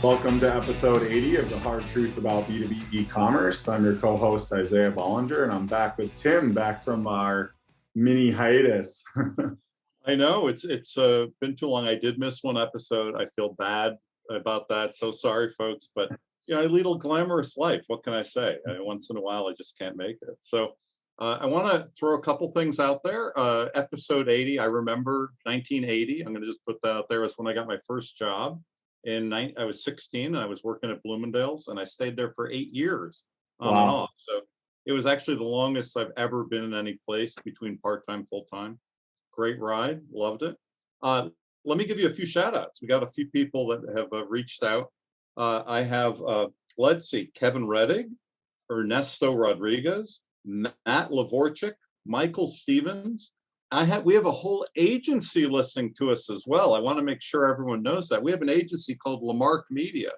Welcome to episode 80 of the Hard Truth About B2B e-commerce. I'm your co-host, Isaiah Bollinger, and I'm back with Tim, back from our mini hiatus. I know, it's been too long. I did miss one episode. I feel bad about that. So sorry, folks. But, I lead a glamorous life. What can I say? Once in a while, I just can't make it. So I want to throw a couple things out there. Episode 80, I remember 1980. I'm going to just put that out there. As when I got my first job. I was 16 and I was working at Bloomingdale's, and I stayed there for 8 years on and off. So it was actually the longest I've ever been in any place between part-time, full-time. Great ride, loved it. Let me give you a few shout outs. We got a few people that have reached out. I have, let's see, Kevin Reddig, Ernesto Rodriguez, Matt Lavorchik, Michael Stevens. We have a whole agency listening to us as well. I want to make sure everyone knows that. We have an agency called Lamarck Media.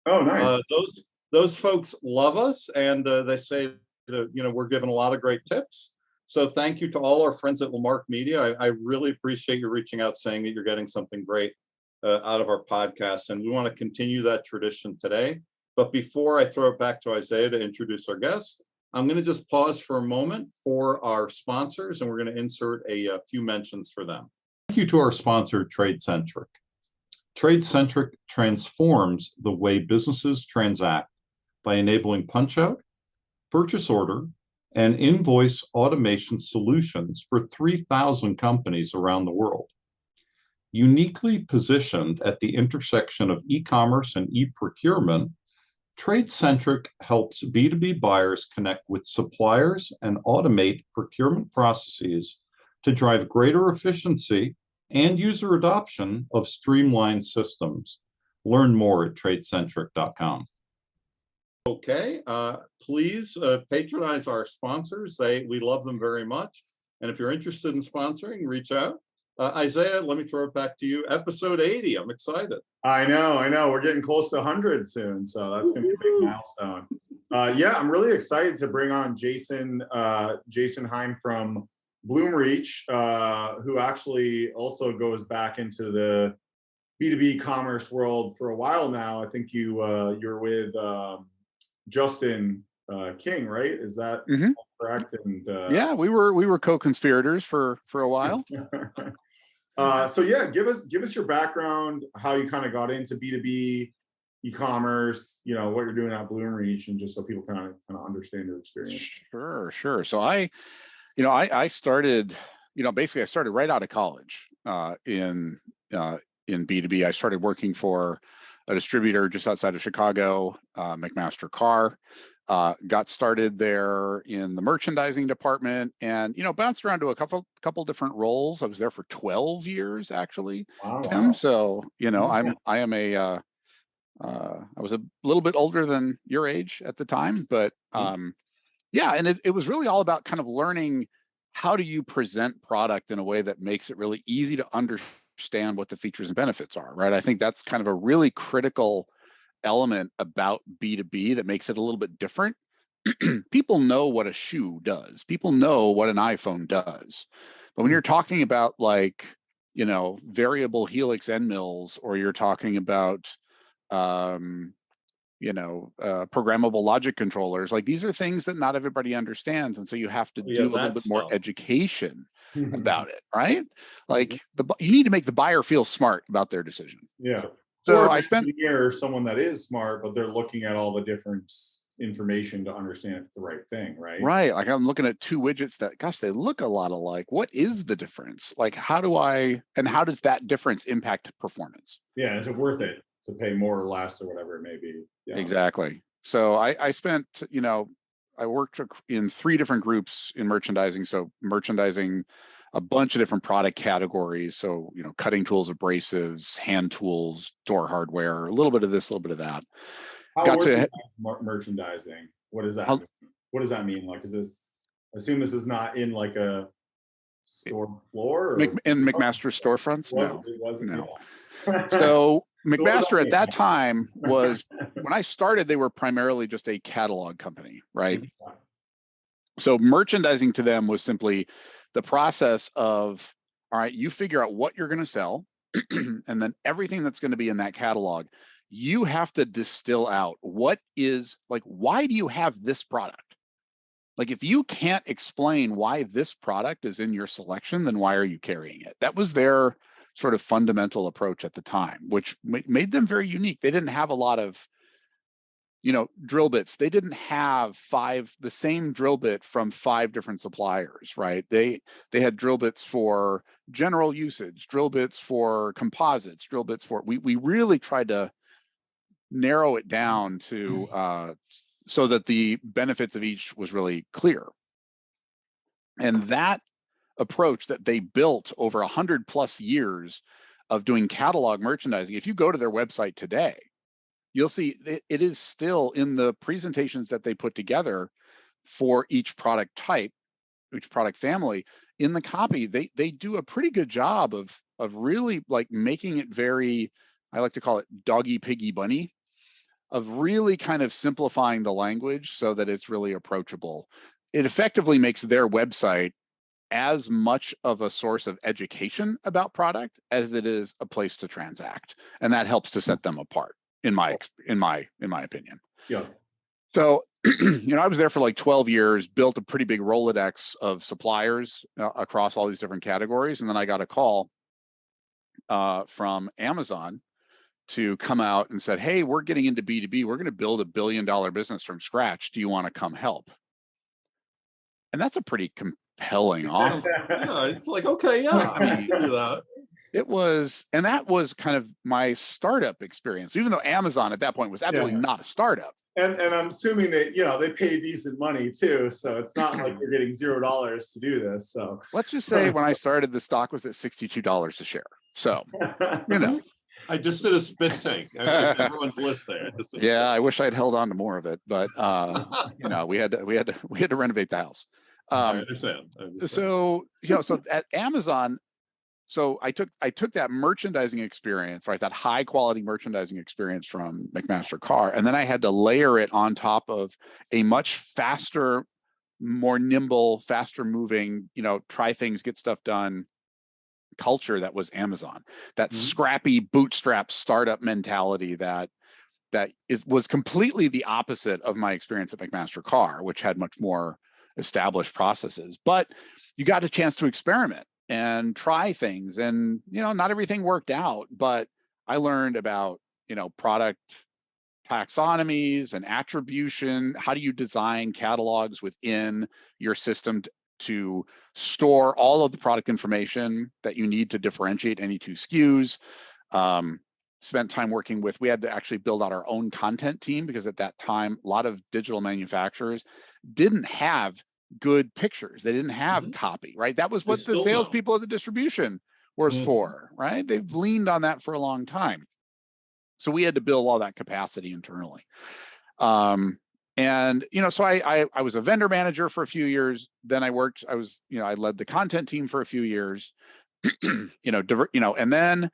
Oh, nice. Those folks love us, and they say that, we're giving a lot of great tips. So thank you to all our friends at Lamarck Media. I really appreciate you reaching out, saying that you're getting something great out of our podcast, and we want to continue that tradition today. But before I throw it back to Isaiah to introduce our guests, I'm going to just pause for a moment for our sponsors, and we're going to insert a few mentions for them. Thank you to our sponsor, TradeCentric. TradeCentric transforms the way businesses transact by enabling punch-out, purchase order, and invoice automation solutions for 3,000 companies around the world. Uniquely positioned at the intersection of e-commerce and e-procurement, TradeCentric helps B2B buyers connect with suppliers and automate procurement processes to drive greater efficiency and user adoption of streamlined systems. Learn more at tradecentric.com. Okay, please patronize our sponsors. We love them very much. And if you're interested in sponsoring, reach out. Isaiah, let me throw it back to you. Episode 80, I'm excited. I know. We're getting close to 100 soon, so that's going to be a big milestone. I'm really excited to bring on Jason Hein from Bloomreach, who actually also goes back into the B2B commerce world for a while now. I think you're with Justin King, right? Is that correct? And yeah, we were co-conspirators for a while. Give us your background, how you kind of got into B2B e-commerce, what you're doing at Bloomreach, and just so people kind of understand your experience. Sure. So I started, basically I started right out of college in B2B. I started working for a distributor just outside of Chicago, McMaster Carr. Got started there in the merchandising department, and bounced around to a couple different roles. I was there for 12 years actually, Tim. Wow. So I was a little bit older than your age at the time, but and it was really all about kind of learning how do you present product in a way that makes it really easy to understand what the features and benefits are, right? I think that's kind of a really critical element about B2B that makes it a little bit different. People know what a shoe does. People know what an iPhone does. But when you're talking about variable helix end mills, or you're talking about programmable logic controllers, these are things that not everybody understands, and so you have to do a little bit more education about it, right? You need to make the buyer feel smart about their decision. Yeah. So I spent here someone that is smart, but they're looking at all the different information to understand if it's the right thing, right? Right. I'm looking at two widgets that, gosh, they look a lot alike. What is the difference? How does that difference impact performance? Yeah. Is it worth it to pay more or less, or whatever it may be? Yeah. Exactly. So I spent, I worked in 3 different groups in merchandising. So merchandising a bunch of different product categories. So, cutting tools, abrasives, hand tools, door hardware, a little bit of this, a little bit of that. Merchandising. What does that mean? What does that mean? Assume this is not in a store floor? Or in McMaster's storefronts? No. Yeah. So McMaster at that time was, when I started, they were primarily just a catalog company, right? So merchandising to them was simply the process of, all right, you figure out what you're going to sell, and then everything that's going to be in that catalog, you have to distill out what is, like, why do you have this product? Like, if you can't explain why this product is in your selection, then why are you carrying it? That was their sort of fundamental approach at the time, which made them very unique. They didn't have a lot of, drill bits. They didn't have the same drill bit from 5 different suppliers, right? They had drill bits for general usage, drill bits for composites, drill bits for, we really tried to narrow it down to, so that the benefits of each was really clear. And that approach that they built over 100+ years of doing catalog merchandising, if you go to their website today, you'll see it is still in the presentations that they put together for each product type, each product family. In the copy, they do a pretty good job of really, like, making it very, I like to call it doggy piggy bunny, of really kind of simplifying the language so that it's really approachable. It effectively makes their website as much of a source of education about product as it is a place to transact, and that helps to set them apart, in my opinion. Yeah. So, I was there for like 12 years, built a pretty big Rolodex of suppliers across all these different categories, and then I got a call from Amazon to come out and said, hey, we're getting into B2B. We're going to build $1 billion business from scratch. Do you want to come help? And that's a pretty compelling offer. Yeah, it's like, okay, yeah, I mean, do that. That was kind of my startup experience, even though Amazon at that point was absolutely not a startup. And I'm assuming that, they pay decent money too. So it's not like you're getting $0 to do this. So let's just say when I started, the stock was at $62 a share. So, I just did a spit take. Everyone's listening. I wish I'd held on to more of it, but we had to renovate the house. I understand. So so at Amazon, so I took that merchandising experience, right, that high quality merchandising experience from McMaster-Carr, and then I had to layer it on top of a much faster, more nimble, faster moving, try things, get stuff done culture that was Amazon. That scrappy bootstrap startup mentality that was completely the opposite of my experience at McMaster-Carr, which had much more established processes. But you got a chance to experiment and try things, and not everything worked out, but I learned about product taxonomies and attribution. How do you design catalogs within your system to store all of the product information that you need to differentiate any 2 SKUs? Spent time working with, we had to actually build out our own content team, because at that time, a lot of digital manufacturers didn't have good pictures. They didn't have copy, right? That was what the salespeople of the distribution was for, right? They've leaned on that for a long time. So we had to build all that capacity internally. So I was a vendor manager for a few years. Then I led the content team for a few years, and then,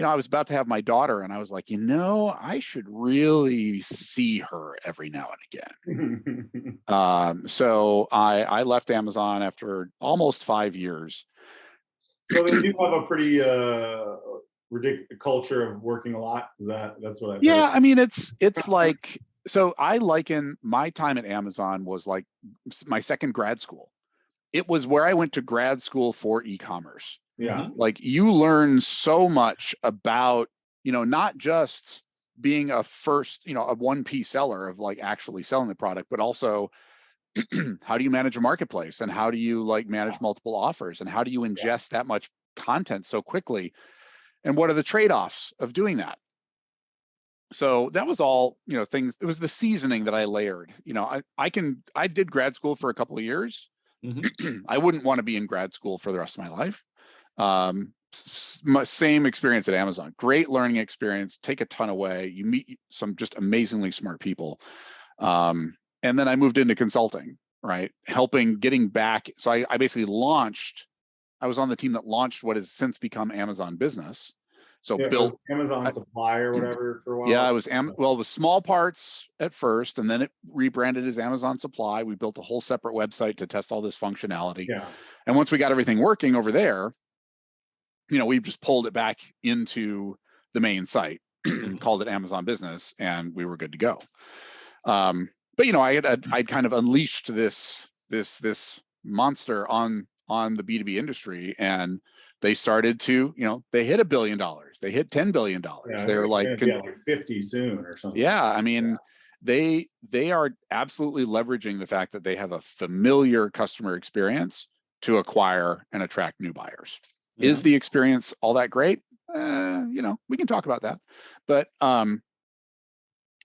I was about to have my daughter, and I was like, I should really see her every now and again. So I left Amazon after almost 5 years. So they do have a pretty ridiculous culture of working a lot. That's what I heard? Yeah, I mean, it's like, so I liken my time at Amazon was like my second grad school. It was where I went to grad school for e-commerce. Yeah. Like, you learn so much about, not just being a 1P seller of like actually selling the product, but also how do you manage a marketplace, and how do you like manage multiple offers, and how do you ingest that much content so quickly, and what are the trade-offs of doing that? So that was all, things. It was the seasoning that I layered. I did grad school for a couple of years. I wouldn't want to be in grad school for the rest of my life. Same experience at Amazon. Great learning experience. Take a ton away. You meet some just amazingly smart people. And then I moved into consulting, right? Getting back. So I basically I was on the team that launched what has since become Amazon Business. So Yeah, built Amazon Supply or whatever for a while. yeah, it was well, it was small parts at first, and then it rebranded as Amazon Supply. We built a whole separate website to test all this functionality. Yeah. And once we got everything working over there, we just pulled it back into the main site and called it Amazon Business, and we were good to go. But I'd kind of unleashed this monster on the B2B industry, and they started to, they hit $1 billion, they hit $10 billion. Yeah, They're like, like 50 soon or something. yeah, I mean, they are absolutely leveraging the fact that they have a familiar customer experience to acquire and attract new buyers. Yeah. Is the experience all that great? We can talk about that. But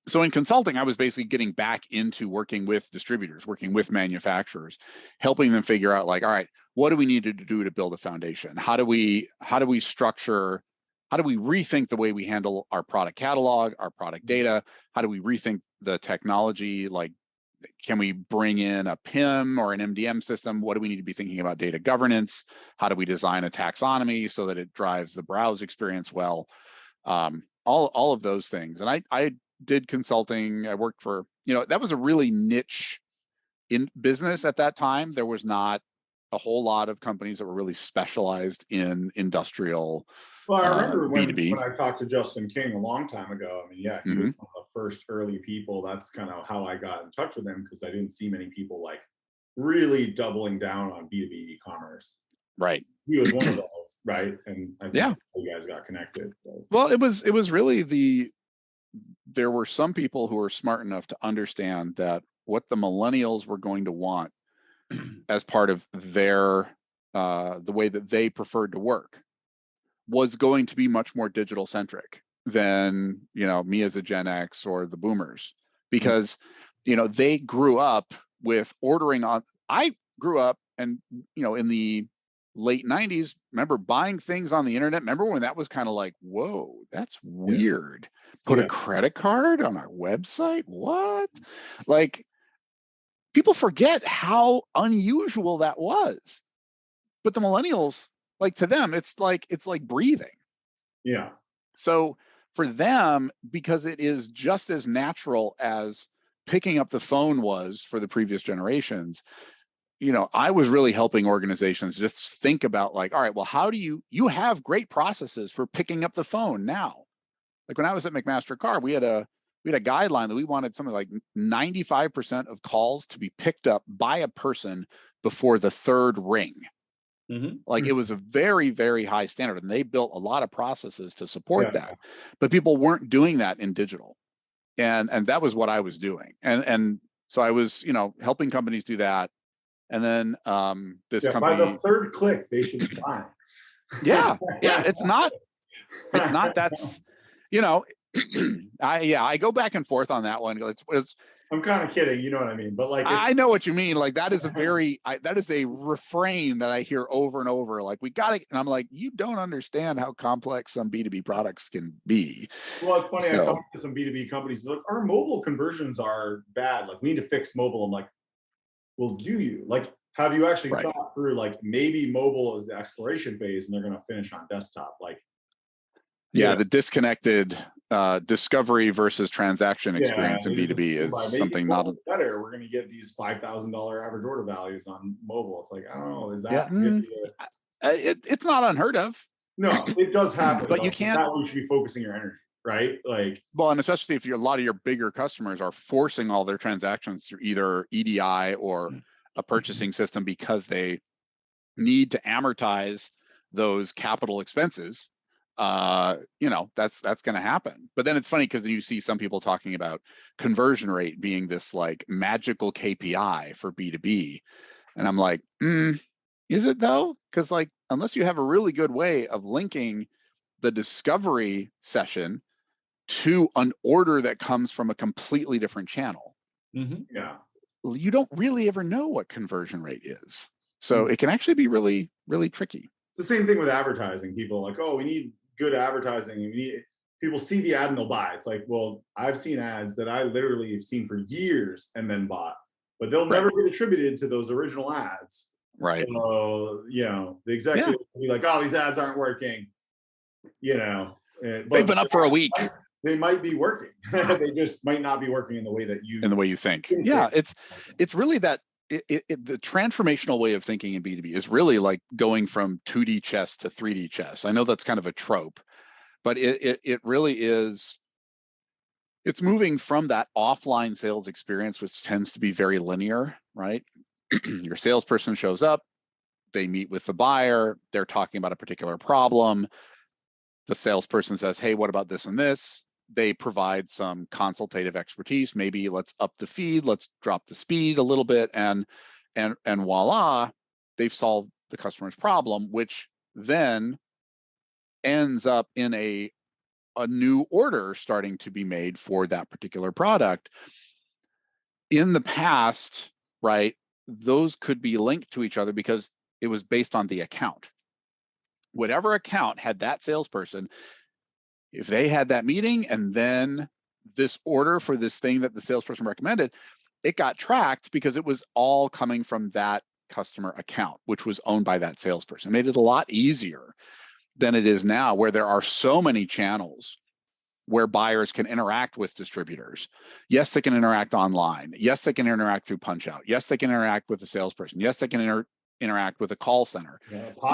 so in consulting, I was basically getting back into working with distributors, working with manufacturers, helping them figure out, like, all right, what do we need to do to build a foundation? How do we structure? How do we rethink the way we handle our product catalog, our product data? How do we rethink the technology? Like, can we bring in a PIM or an MDM system? What do we need to be thinking about data governance? How do we design a taxonomy so that it drives the browse experience well? All of those things. And I did consulting. I worked for, that was a really niche in business at that time. There was not a whole lot of companies that were really specialized in industrial Well, I remember B2B. when I talked to Justin King a long time ago. I mean, yeah, he was one of the first early people. That's kind of how I got in touch with him, because I didn't see many people like really doubling down on B2B e-commerce. Right. He was one of those, right? And I think you guys got connected. So. Well, it was really there were some people who were smart enough to understand that what the millennials were going to want as part of their the way that they preferred to work was going to be much more digital centric than me as a Gen X or the boomers, because they grew up with ordering on. I grew up and in the late 90s, remember buying things on the internet. Remember when that was kind of like, whoa, that's weird. Put a credit card on our website? What? Like, people forget how unusual that was. But the millennials, like, to them, it's like breathing. Yeah. So for them, because it is just as natural as picking up the phone was for the previous generations, I was really helping organizations just think about, like, all right, well, how do you have great processes for picking up the phone now? Like, when I was at McMaster-Carr, we had a guideline that we wanted something like 95% of calls to be picked up by a person before the third ring. Like, it was a very, very high standard, and they built a lot of processes to support that. But people weren't doing that in digital, and that was what I was doing, and so I was helping companies do that. And then this company, by the third click, they should be buying. Yeah, it's not that's I go back and forth on that one. It's I'm kind of kidding, you know what I mean? But like, I know what you mean. Like, that is that is a refrain that I hear over and over. Like, we got it, and I'm like, you don't understand how complex some B2B products can be. Well, it's funny. I talked to some B2B companies. Look, our mobile conversions are bad. Like, we need to fix mobile. I'm like, well, do you? Like, have you actually thought through, like, maybe mobile is the exploration phase and they're going to finish on desktop? Like, the disconnected discovery versus transaction experience in B2B is something not better. We're going to get these $5,000 average order values on mobile. It's like, I don't know, is that it's not unheard of. No, it does happen, but you can't. That's where you should be focusing your energy, right? Like, well, and especially if a lot of your bigger customers are forcing all their transactions through either EDI or a purchasing system because they need to amortize those capital expenses. That's going to happen. But then it's funny, because you see some people talking about conversion rate being this like magical KPI for B2B. And I'm like, is it though? Because, like, unless you have a really good way of linking the discovery session to an order that comes from a completely different channel, you don't really ever know what conversion rate is. So it can actually be really, really tricky. It's the same thing with advertising. People are like, oh, we need good advertising. People see the ad and they'll buy. It's like, well, I've seen ads that I literally have seen for years and then bought, but they'll never get attributed to those original ads. Right. So, the executive will be like, oh, these ads aren't working. They've been up for a week. They might be working. They just might not be working in the way that you think. Yeah, it's really that the transformational way of thinking in B2B is really like going from 2D chess to 3D chess. I know that's kind of a trope, but it really is. It's moving from that offline sales experience, which tends to be very linear, right? Your salesperson shows up, they meet with the buyer, they're talking about a particular problem. The salesperson says, hey, what about this and this? They provide some consultative expertise. Maybe let's up the feed, let's drop the speed a little bit, and voila, they've solved the customer's problem, which then ends up in a new order starting to be made for that particular product. In the past, right, those could be linked to each other because it was based on the account. Whatever account had that salesperson, if they had that meeting and then this order for this thing that the salesperson recommended, it got tracked because it was all coming from that customer account, which was owned by that salesperson. It made it a lot easier than it is now, where there are so many channels where buyers can interact with distributors. Yes, they can interact online. Yes, they can interact through Punchout. Yes, they can interact with the salesperson. Yes, they can interact with a call center.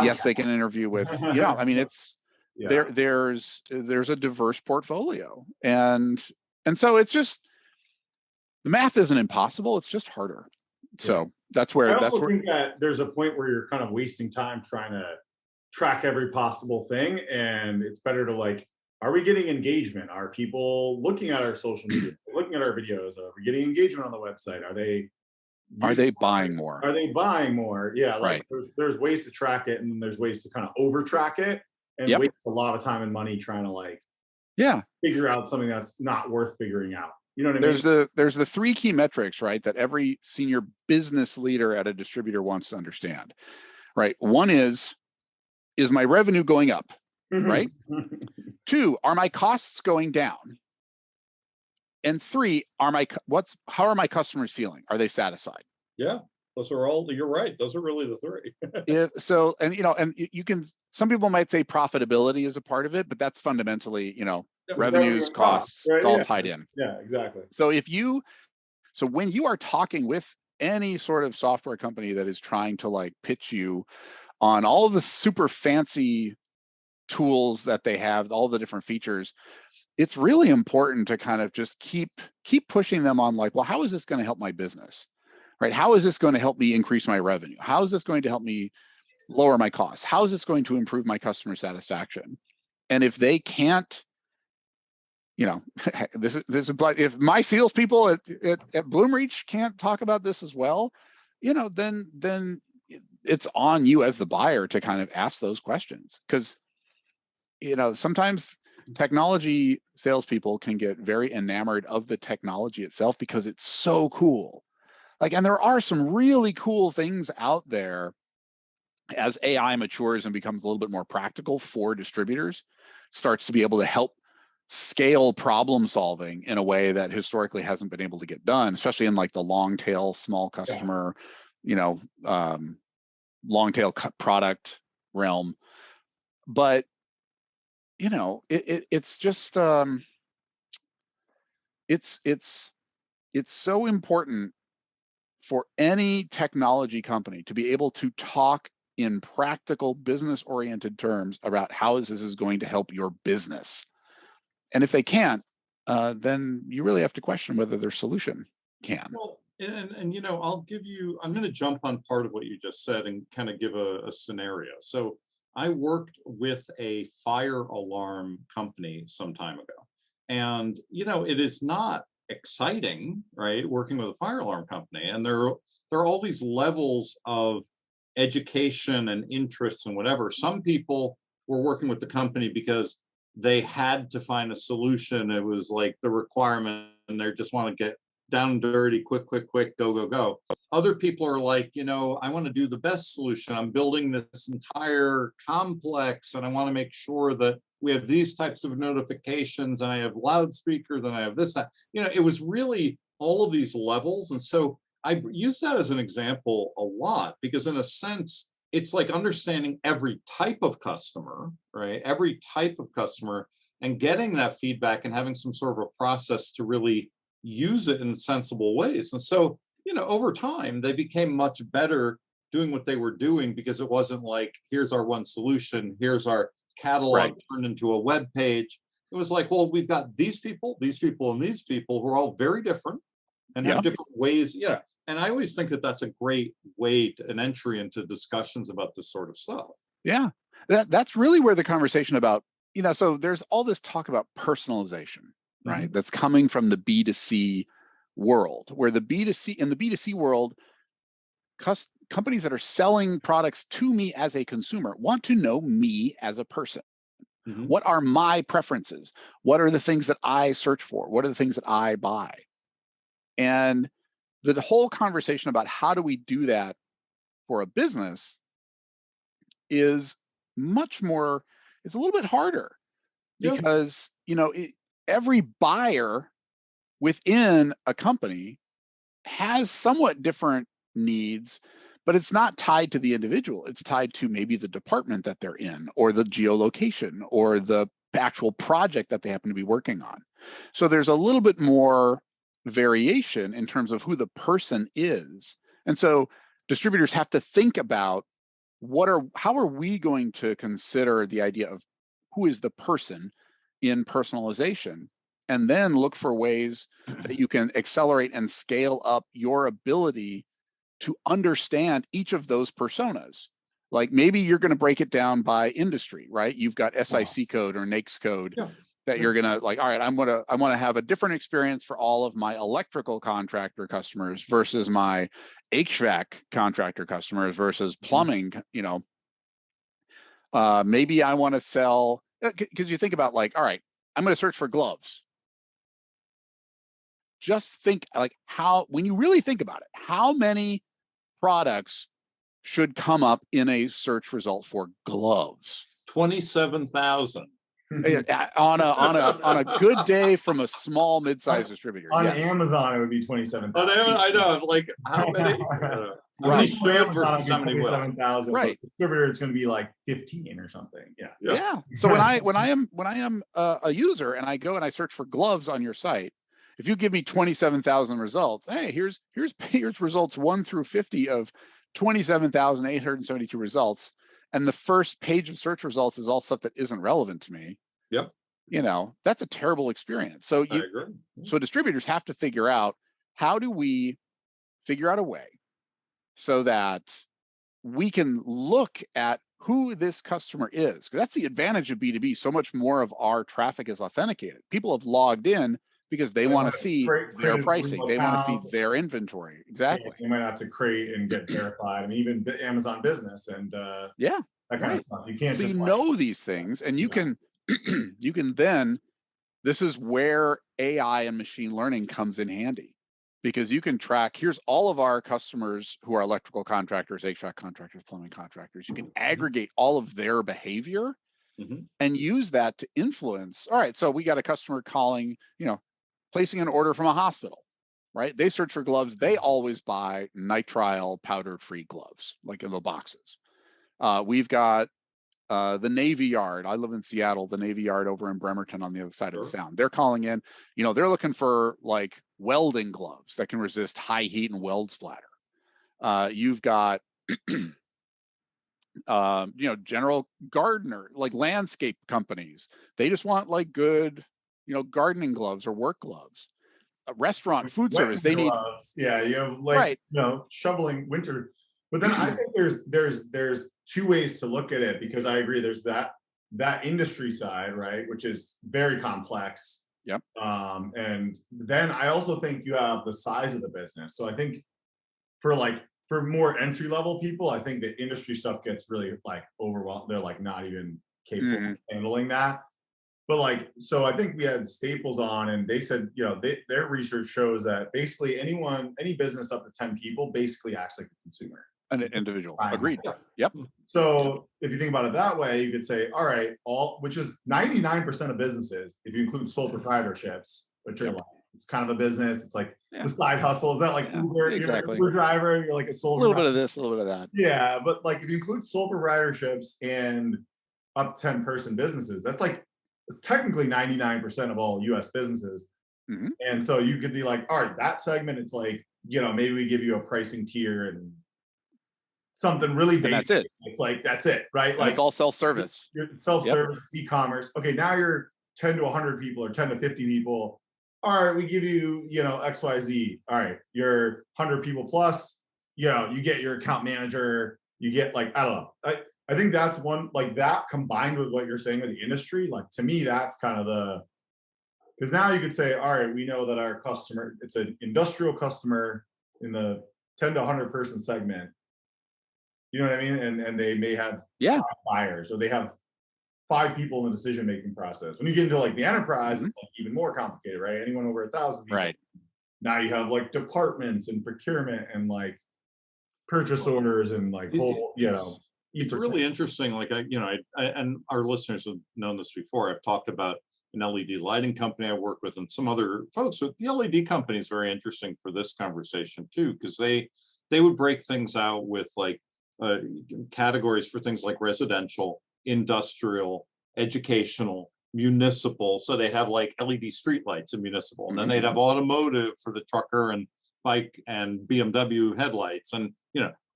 Yes, they can interview with, I mean, it's there's a diverse portfolio. And so it's just, the math isn't impossible, it's just harder. So that's where I also think that there's a point where you're kind of wasting time trying to track every possible thing, and it's better to like, are we getting engagement? Are people looking at our social media, looking at our videos? Are we getting engagement on the website? Are they buying more? Are they buying more? Yeah, like right. there's ways to track it, and then there's ways to kind of over track it and waste a lot of time and money trying to like figure out something that's not worth figuring out. You know what I mean? There's the three key metrics, right, that every senior business leader at a distributor wants to understand, right? One is my revenue going up, right? 2, are my costs going down? And 3, how are my customers feeling? Are they satisfied? Yeah, those are all, you're right. Those are really the 3. So, and you can, some people might say profitability is a part of it, but that's fundamentally, revenues, costs, right? It's all tied in. Yeah, exactly. So when you are talking with any sort of software company that is trying to like pitch you on all the super fancy tools that they have, all the different features, it's really important to kind of just keep pushing them on like, well, how is this going to help my business, right? How is this going to help me increase my revenue? How is this going to help me lower my costs? How is this going to improve my customer satisfaction? And if they can't, this is if my salespeople at Bloomreach can't talk about this as well, then it's on you as the buyer to kind of ask those questions, because sometimes technology salespeople can get very enamored of the technology itself because it's so cool. And there are some really cool things out there as AI matures and becomes a little bit more practical for distributors, starts to be able to help scale problem solving in a way that historically hasn't been able to get done, especially in like the long tail small customer, long tail product realm. But it's just it's so important for any technology company to be able to talk in practical business oriented terms about how this is going to help your business. And if they can't, then you really have to question whether their solution can. Well, and I'm going to jump on part of what you just said and kind of give a scenario. So I worked with a fire alarm company some time ago, and it is not exciting, right, working with a fire alarm company. And there are all these levels of education and interests and whatever. Some people were working with the company because they had to find a solution. It was like the requirement, and they just want to get down and dirty, quick, go. Other people are like, I want to do the best solution. I'm building this entire complex, and I want to make sure that we have these types of notifications, and I have loudspeakers, and I have this. It was really all of these levels. And so I use that as an example a lot, because in a sense, it's like understanding every type of customer, right? Every type of customer, and getting that feedback and having some sort of a process to really use it in sensible ways. And so, over time, they became much better doing what they were doing, because it wasn't like, here's our one solution, here's our catalog turned into a web page. It was like, well, we've got these people, and these people who are all very different and have different ways. Yeah. And I always think that that's a great way an entry into discussions about this sort of stuff. Yeah, that's really where the conversation about, so there's all this talk about personalization, right? That's coming from the B2C world, where in the B2C world, companies that are selling products to me as a consumer want to know me as a person. What are my preferences? What are the things that I search for? What are the things that I buy? And the whole conversation about how do we do that for a business is much more, it's a little bit harder, because, every buyer within a company has somewhat different needs, but it's not tied to the individual. It's tied to maybe the department that they're in, or the geolocation, or the actual project that they happen to be working on. So there's a little bit more variation in terms of who the person is. And so distributors have to think about how are we going to consider the idea of who is the person in personalization, and then look for ways that you can accelerate and scale up your ability to understand each of those personas. Like, maybe you're going to break it down by industry, right? You've got SIC code or NAICS code that you're going to all right, I want to have a different experience for all of my electrical contractor customers versus my HVAC contractor customers versus plumbing, maybe I want to sell, because you think about all right, I'm going to search for gloves. Just think when you really think about it, how many products should come up in a search result for gloves? 27,000. on a good day from a small mid-sized distributor. On Amazon, it would be 27,000. I know, like, how many? Right. Versus how many 27,000. Right. Distributor, it's going to be like 15 or something. Yeah. So when I am a user and I go and I search for gloves on your site, if you give me 27,000 results, hey, here's results 1 through 50 of 27,872 results, and the first page of search results is all stuff that isn't relevant to me. Yep. That's a terrible experience. So I agree. So distributors have to figure out, how do we figure out a way so that we can look at who this customer is? Because that's the advantage of B2B. So much more of our traffic is authenticated. People have logged in because they want to see their pricing. They want to see their inventory. Exactly. You might have to create and get verified. I mean, even Amazon Business and that kind of stuff. You can't. So just these things, and you can you can then. This is where AI and machine learning comes in handy, because you can track. Here's all of our customers who are electrical contractors, HVAC contractors, plumbing contractors. You can aggregate all of their behavior and use that to influence. All right, so we got a customer calling, placing an order from a hospital, right? They search for gloves. They always buy nitrile powder-free gloves, like in the boxes. We've got the Navy Yard. I live in Seattle, the Navy Yard over in Bremerton on the other side of the Sound. They're calling in, they're looking for like welding gloves that can resist high heat and weld splatter. You've got, general gardener, like landscape companies. They just want like good, gardening gloves or work gloves. A restaurant, food service, they need gloves. Yeah, you have like shoveling winter. But then I think there's two ways to look at it, because I agree there's that industry side, right, which is very complex. Yep. And then I also think you have the size of the business. So I think for more entry level people, I think the industry stuff gets really like overwhelmed. They're like not even capable of handling that. But so I think we had Staples on, and they said, their research shows that basically any business up to 10 people basically acts like a consumer. An individual. Agreed. Yep. So if you think about it that way, you could say, all right, which is 99% of businesses, if you include sole proprietorships, which are like, it's kind of a business. It's like the side hustle. Is that like Uber? Exactly. You're an Uber driver. You're like a sole. A little bit of this, a little bit of that. Yeah, but if you include sole proprietorships and up to 10-person businesses, that's like it's technically 99% of all US businesses. Mhm. And so you could be like, all right, that segment, it's like, maybe we give you a pricing tier and something really And that's basic. it. It's like, that's it, right? And it's Like all self-service. you're Yep. self-service, e-commerce. Okay, now you're 10 to 100 people or 10 to 50 people. All right, we give you, XYZ. All right, you're 100 people plus, you get your account manager, you get like, I don't know. I think that's one, like that combined with what you're saying with the industry, like to me, that's kind of because now you could say, all right, we know that our customer, it's an industrial customer in the 10 to 100 person segment. You know what I mean? And they may have Yeah. 5 buyers, or they have 5 people in the decision-making process. When you get into like the enterprise, Mhm. it's like even more complicated, right? Anyone over 1,000 people. Right. Now you have like departments and procurement and like purchase orders and like whole, It's really interesting. Like and our listeners have known this before. I've talked about an LED lighting company I work with and some other folks. But the LED company is very interesting for this conversation too, because they would break things out with like categories for things like residential, industrial, educational, municipal. So they'd have like LED streetlights in municipal, and then they'd have automotive for the trucker and bike and BMW headlights, and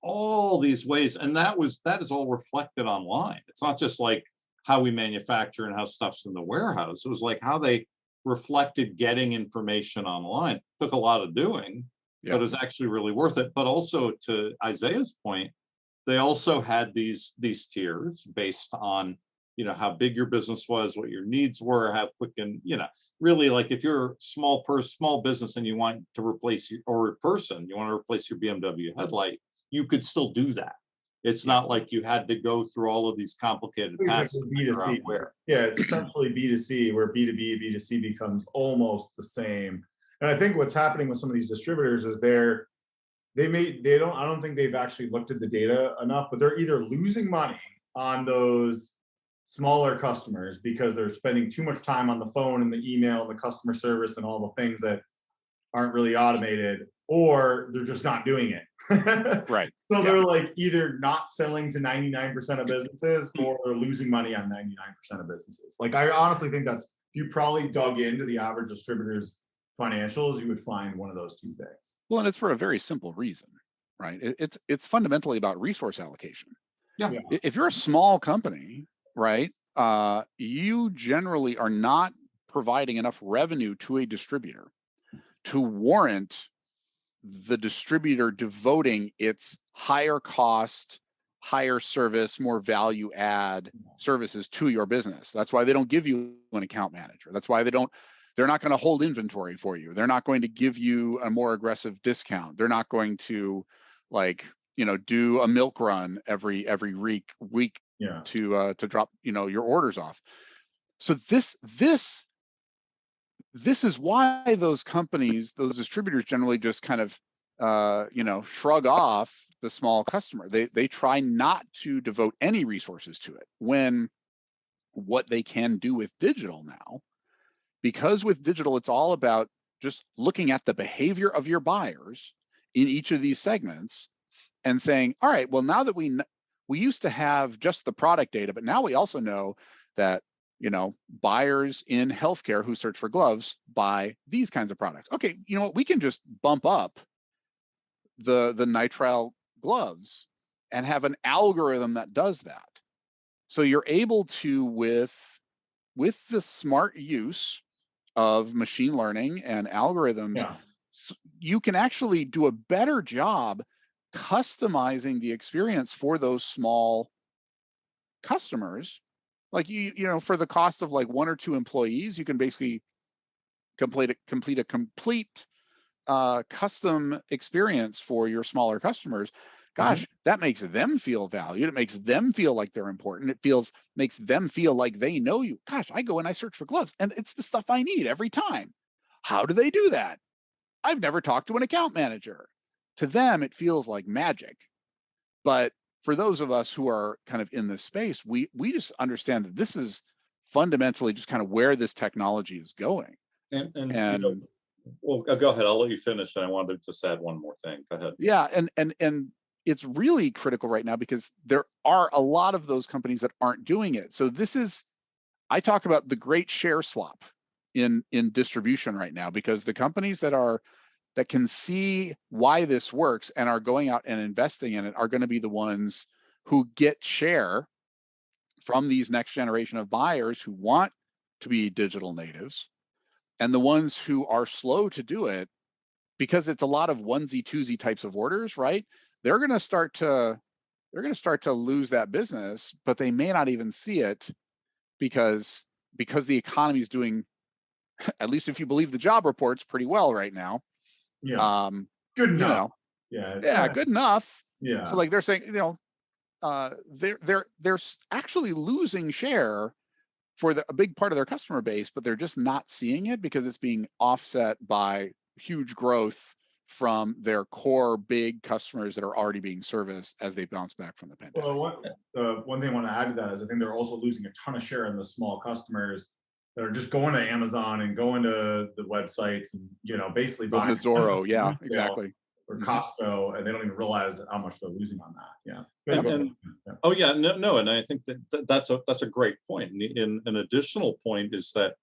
all these ways. And that is all reflected online. It's not just like how we manufacture and how stuff's in the warehouse. It was like how they reflected getting information online. Took a lot of doing, but it was actually really worth it. But also, to Isaiah's point, they also had these tiers based on how big your business was, what your needs were, how quick, and really, like if you're small business and you want to replace you want to replace your BMW headlight, you could still do that. It's not like you had to go through all of these complicated paths to figure out where. Yeah, it's essentially B2C, where B2B, B2C becomes almost the same. And I think what's happening with some of these distributors is I don't think they've actually looked at the data enough, but they're either losing money on those smaller customers because they're spending too much time on the phone and the email and the customer service and all the things that aren't really automated, or they're just not doing it. Right. So they're like either not selling to 99% of businesses, or they're losing money on 99% of businesses. Like I honestly think if you probably dug into the average distributor's financials, you would find one of those two things. Well, and it's for a very simple reason, right? It's fundamentally about resource allocation. Yeah. If you're a small company, right, you generally are not providing enough revenue to a distributor to warrant the distributor devoting its higher cost, higher service, more value add services to your business. That's why they don't give you an account manager. That's why they're not going to hold inventory for you. They're not going to give you a more aggressive discount. They're not going to do a milk run every week to drop your orders off. So this is why those companies, those distributors generally just kind of shrug off the small customer. They try not to devote any resources to it, when what they can do with digital now, because with digital it's all about just looking at the behavior of your buyers in each of these segments and saying, all right, well, now that we used to have just the product data, but now we also know that buyers in healthcare who search for gloves buy these kinds of products. Okay, we can just bump up the nitrile gloves and have an algorithm that does that. So you're able to, with the smart use of machine learning and algorithms, you can actually do a better job customizing the experience for those small customers. Like for the cost of like 1 or 2 employees, you can basically complete a complete custom experience for your smaller customers. Gosh, that makes them feel valued. It makes them feel like they're important. It makes them feel like they know you. Gosh, I go and I search for gloves and it's the stuff I need every time. How do they do that? I've never talked to an account manager. To them, it feels like magic. But for those of us who are kind of in this space, we just understand that this is fundamentally just kind of where this technology is going. Well, go ahead. I'll let you finish. And I wanted to just add one more thing. Go ahead. Yeah, and it's really critical right now because there are a lot of those companies that aren't doing it. So this is, I talk about the great share swap in distribution right now, because the companies that can see why this works and are going out and investing in it are going to be the ones who get share from these next generation of buyers who want to be digital natives, and the ones who are slow to do it because it's a lot of onesie twosie types of orders, right? They're going to start to lose that business, but they may not even see it because the economy is doing, at least if you believe the job reports, pretty well right now. Yeah. Good enough. You know, yeah, good enough. Yeah. So like they're saying, they're actually losing share for a big part of their customer base, but they're just not seeing it because it's being offset by huge growth from their core big customers that are already being serviced as they bounce back from the pandemic. Well, one thing I want to add to that is I think they're also losing a ton of share in the small customers that are just going to Amazon and going to the websites and, basically buying Zorro, yeah, exactly. Or Costco, and they don't even realize how much they're losing on that. Yeah. Oh yeah, no, and I think that's a great point. And an additional point is that,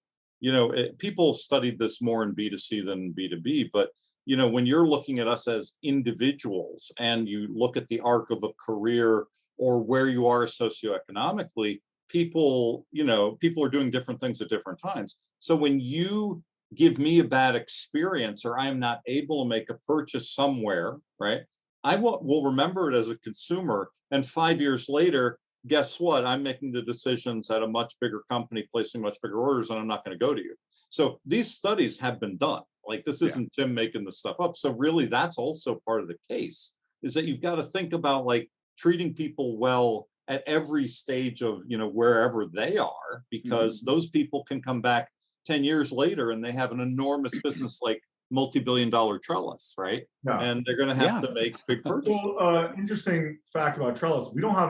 people studied this more in B2C than B2B, but when you're looking at us as individuals and you look at the arc of a career or where you are socioeconomically, people are doing different things at different times. So when you give me a bad experience or I'm not able to make a purchase somewhere, right, I will remember it as a consumer. And 5 years later, guess what? I'm making the decisions at a much bigger company, placing much bigger orders, and I'm not going to go to you. So these studies have been done. Like, this isn't Jim making this stuff up. So really, that's also part of the case, is that you've got to think about like treating people well at every stage of, wherever they are, because those people can come back 10 years later and they have an enormous business like multi-billion-dollar Trellis, right? Yeah. And they're going to have to make big purchases. Well, interesting fact about Trellis: we don't have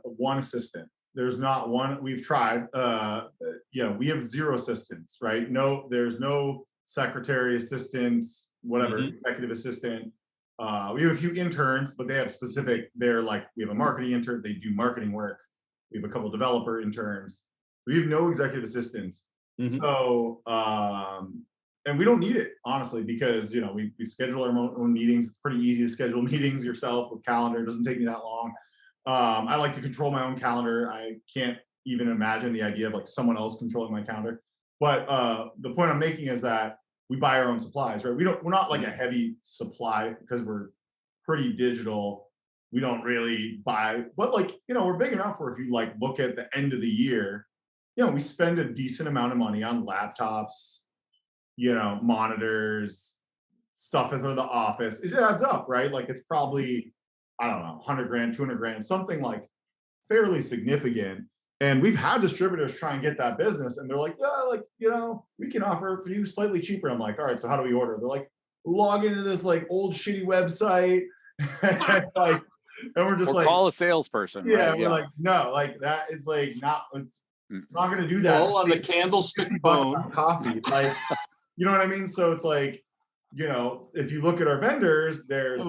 one assistant. There's not one. We've tried. We have 0 assistants, right? No, there's no secretary assistants, whatever, executive assistant. We have a few interns, but they have specific. They're like, we have a marketing intern. They do marketing work. We have a couple developer interns. We have no executive assistants. So, and we don't need it, honestly, because, we schedule our own meetings. It's pretty easy to schedule meetings yourself with calendar. It doesn't take me that long. I like to control my own calendar. I can't even imagine the idea of like someone else controlling my calendar. But the point I'm making is that we buy our own supplies, right? We're not like a heavy supply because we're pretty digital. We don't really buy, but like, we're big enough where if you like look at the end of the year, we spend a decent amount of money on laptops, monitors, stuff for the office. It adds up, right? Like, it's probably, I don't know, 100 grand, 200 grand, something like fairly significant. And we've had distributors try and get that business, and they're like, we can offer it for you slightly cheaper. I'm like, all right, so how do we order? They're like, log into this like old shitty website. And we're just call a salesperson. Yeah, right? We're like, no, like that is like not. It's not going to do that. All on the candlestick phone. Coffee, like, you know what I mean? So it's like, if you look at our vendors, there's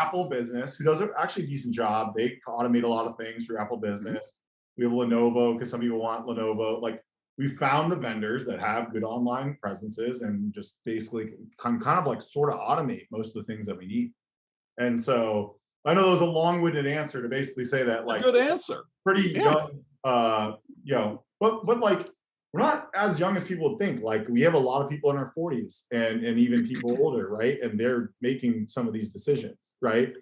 Apple Business, who does actually a decent job. They automate a lot of things through Apple Business. We have Lenovo, because some people want Lenovo. Like, we found the vendors that have good online presences and just basically kind of like sort of automate most of the things that we need. And so I know that was a long-winded answer to basically say that, like, good answer. Pretty young, but like, we're not as young as people would think. Like, we have a lot of people in our 40s and even people older, right? And they're making some of these decisions, right?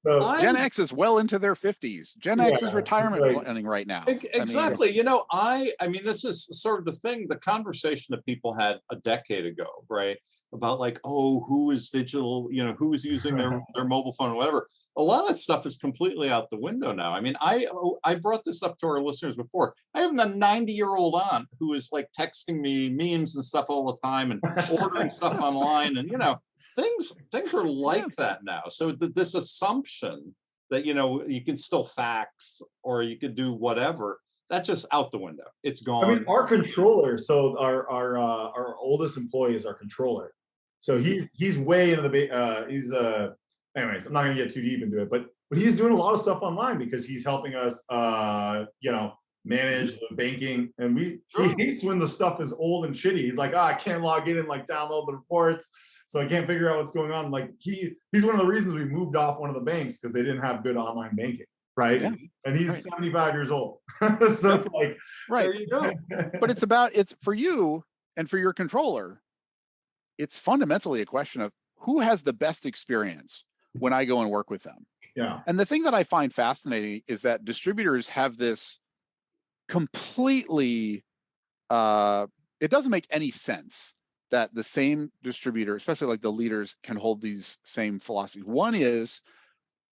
So, Gen X is well into their 50s. Gen X is retirement planning right now. Exactly. I mean, this is sort of the thing, the conversation that people had a decade ago, right? About like, who is digital, who is using their mobile phone or whatever. A lot of that stuff is completely out the window now. I mean, I brought this up to our listeners before. I have a 90-year-old aunt who is like texting me memes and stuff all the time and ordering stuff online, and things are like that now. So this assumption that you can still fax or you could do whatever, that's just out the window. It's gone. I mean, our controller. So our oldest employee is our controller. So he's way into the anyways, I'm not going to get too deep into it, but he's doing a lot of stuff online because he's helping us, manage the banking. And he hates when the stuff is old and shitty. He's like, I can't log in and like download the reports. So I can't figure out what's going on. Like he's one of the reasons we moved off one of the banks, because they didn't have good online banking. Right. Yeah. And he's 75 years old. So it's like, there you go. But it's for you and for your controller, it's fundamentally a question of who has the best experience when I go and work with them. Yeah. And the thing that I find fascinating is that distributors have this completely, it doesn't make any sense that the same distributor, especially like the leaders, can hold these same philosophies. One is,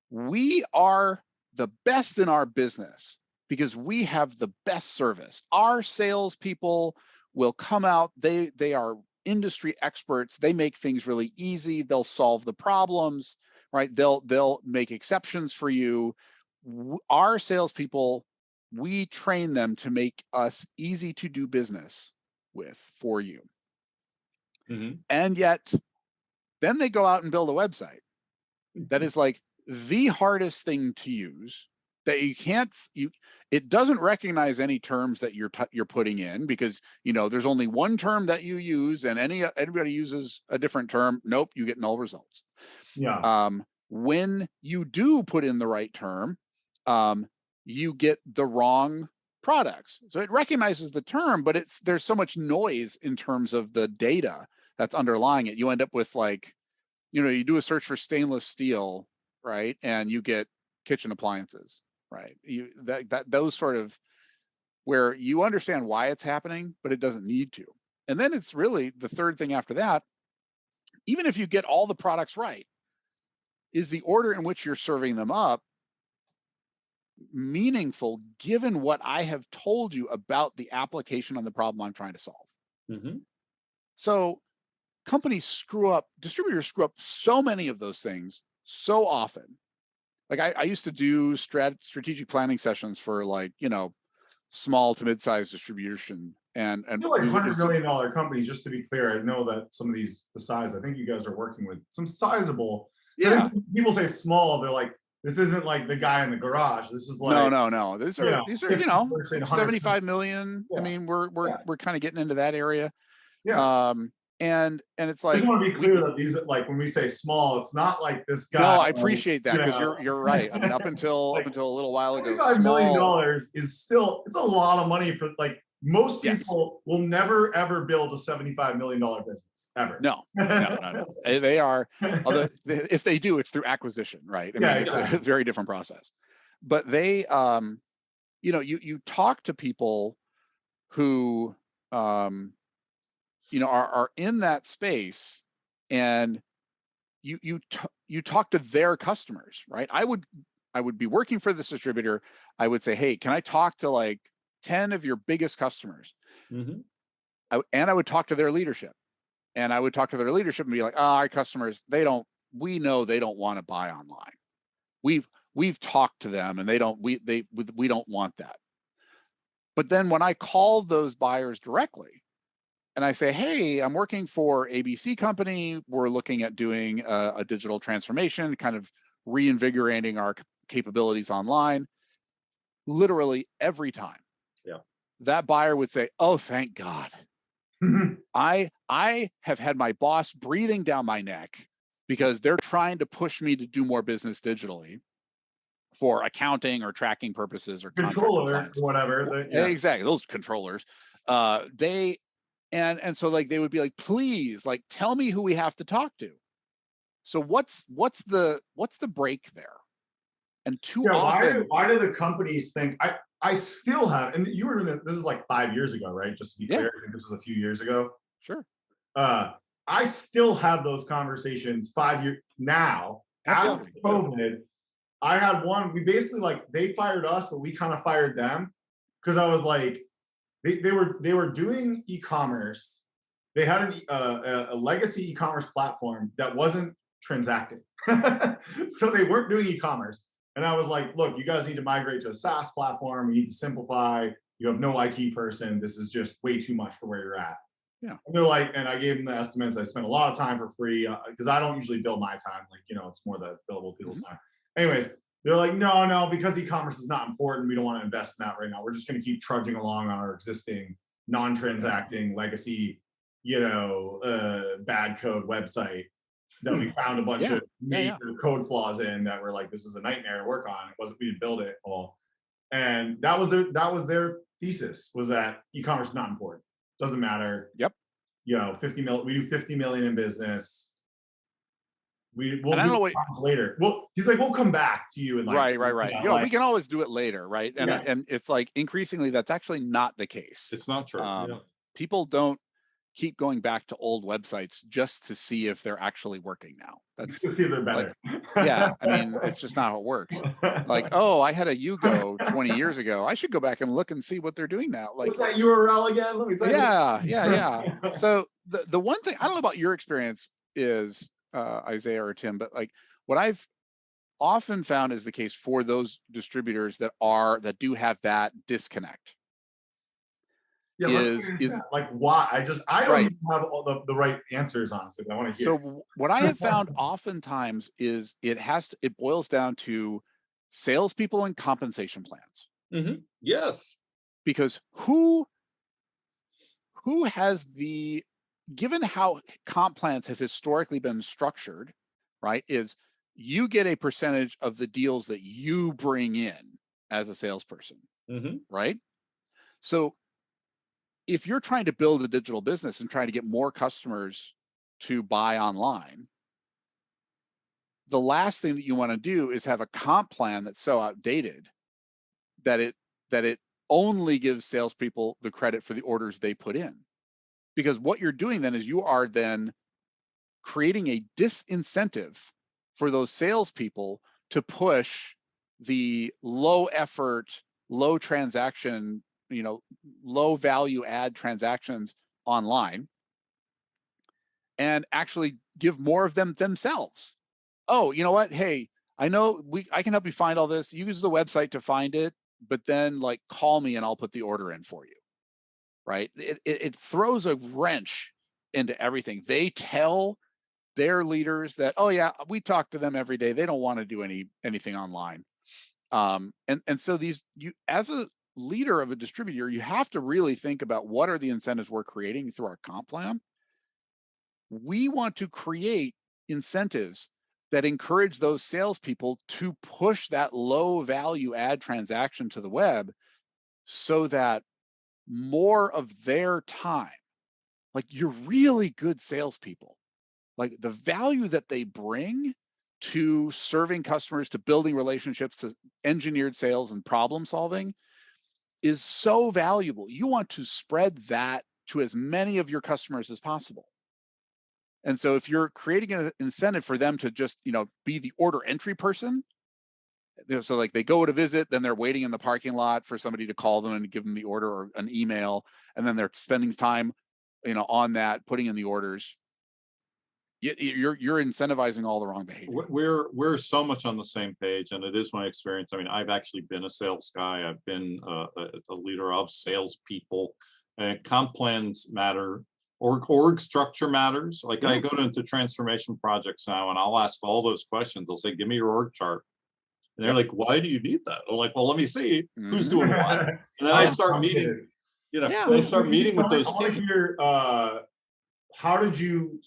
we are the best in our business because we have the best service. Our salespeople will come out, they are industry experts, they make things really easy, they'll solve the problems, right? They'll make exceptions for you. Our salespeople, we train them to make us easy to do business with for you. And yet, then they go out and build a website that is like the hardest thing to use, that it doesn't recognize any terms that you're putting in, because there's only one term that you use, and anybody uses a different term, nope, you get null results. Yeah. When you do put in the right term, you get the wrong products. So it recognizes the term, but there's so much noise in terms of the data that's underlying it. You end up with like, you do a search for stainless steel, right? And you get kitchen appliances, right? Those sort of, where you understand why it's happening, but it doesn't need to. And then it's really the third thing after that, even if you get all the products right, is the order in which you're serving them up meaningful given what I have told you about the application on the problem I'm trying to solve? So distributors screw up so many of those things so often. Like I used to do strategic planning sessions for like, small to mid-sized distribution, and I feel like $100 million companies, just to be clear. I know that some of these, besides, I think you guys are working with some sizable. Yeah. People say small, they're like, this isn't like the guy in the garage. This is like no. These are 75 million. Yeah. I mean, we're kind of getting into that area. Yeah. And it's I like, just want to be clear that these, like when we say small, it's not like this guy. No, I appreciate that, because you're right. I mean, up until a little while ago, $25 million is still, it's a lot of money for, like, most people will never ever build a $75 million business ever. No. They are, although if they do, it's through acquisition, right? I mean, it's a very different process. But they, you talk to people who, are in that space, and you talk to their customers, right? I would be working for this distributor. I would say, hey, can I talk to like 10 of your biggest customers? And I would talk to their leadership, and I would talk to their leadership and be like, our customers, we know they don't want to buy online. We've talked to them, and we don't want that. But then when I call those buyers directly, and I say, hey, I'm working for ABC company, we're looking at doing a digital transformation, kind of reinvigorating our capabilities online, literally every time, that buyer would say, oh, thank God. I have had my boss breathing down my neck because they're trying to push me to do more business digitally for accounting or tracking purposes or controller or whatever. Exactly, those controllers. And so like they would be like, please, like, tell me who we have to talk to. So what's the break there? And too often, why do the companies think I still have, and you were this is like 5 years ago, right? Just to be clear, I think this was a few years ago. Sure. I still have those conversations 5 years now. Absolutely. After COVID, I had one, we basically, like, they fired us, but we kind of fired them, because I was like, they were doing e-commerce. They had a legacy e-commerce platform that wasn't transacting. So they weren't doing e-commerce. And I was like, look, you guys need to migrate to a SaaS platform. We need to simplify. You have no IT person. This is just way too much for where you're at. Yeah. And they're like, and I gave them the estimates. I spent a lot of time for free, because I don't usually bill my time. Like, it's more the billable people's time. Anyways, they're like, no, because e-commerce is not important, we don't want to invest in that right now. We're just going to keep trudging along on our existing non-transacting legacy, bad code website that we found a bunch of major code flaws in that were like, this is a nightmare to work on. It wasn't, we didn't build it all. And that was their thesis, was that e-commerce is not important. Doesn't matter. Yep. 50 million, we do 50 million in business. We'll and do it later. Well, he's like, we'll come back to you. And like, right. We can always do it later, right? And it's like, increasingly, that's actually not the case. It's not true. People don't keep going back to old websites just to see if they're actually working now. That's to see if they're better. I mean, it's just not how it works. Like, oh, I had a Yugo 20 years ago. I should go back and look and see what they're doing now. Like, what's that URL again? Let me tell you. Yeah. So the one thing, I don't know about your experience is, Isaiah or Tim, but like what I've often found is the case for those distributors that do have that disconnect. Is like, why? I don't even have all the right answers, honestly, but I want to hear. So what I have found oftentimes is it boils down to salespeople and compensation plans. Mm-hmm. Yes. Because who has given how comp plans have historically been structured, right, is you get a percentage of the deals that you bring in as a salesperson, right? So if you're trying to build a digital business and trying to get more customers to buy online, the last thing that you want to do is have a comp plan that's so outdated that it only gives salespeople the credit for the orders they put in. Because what you're doing then is you are then creating a disincentive for those salespeople to push the low effort, low transaction, low value add transactions online, and actually give more of them themselves. Oh, you know what? Hey, I know I can help you find all this. You use the website to find it, but then like call me and I'll put the order in for you. Right? It throws a wrench into everything. They tell their leaders that, oh yeah, we talk to them every day. They don't want to do anything online. And so you, as a leader of a distributor, you have to really think about what are the incentives we're creating through our comp plan. We want to create incentives that encourage those salespeople to push that low value add transaction to the web so that more of their time, like you're really good salespeople, like the value that they bring to serving customers, to building relationships, to engineered sales and problem solving is so valuable. You want to spread that to as many of your customers as possible. And so if you're creating an incentive for them to just, be the order entry person, so like they go to visit, then they're waiting in the parking lot for somebody to call them and give them the order or an email, and then they're spending time, on that, putting in the orders. You're incentivizing all the wrong behavior. We're so much on the same page, and it is my experience. I mean, I've actually been a sales guy. I've been a leader of salespeople. Comp plans matter. Org structure matters. Like I go into transformation projects now, and I'll ask all those questions. They'll say, "Give me your org chart." And they're like, "Why do you need that?" I'm like, "Well, let me see who's doing what." And then I start meeting. I start meeting with those teams. How did you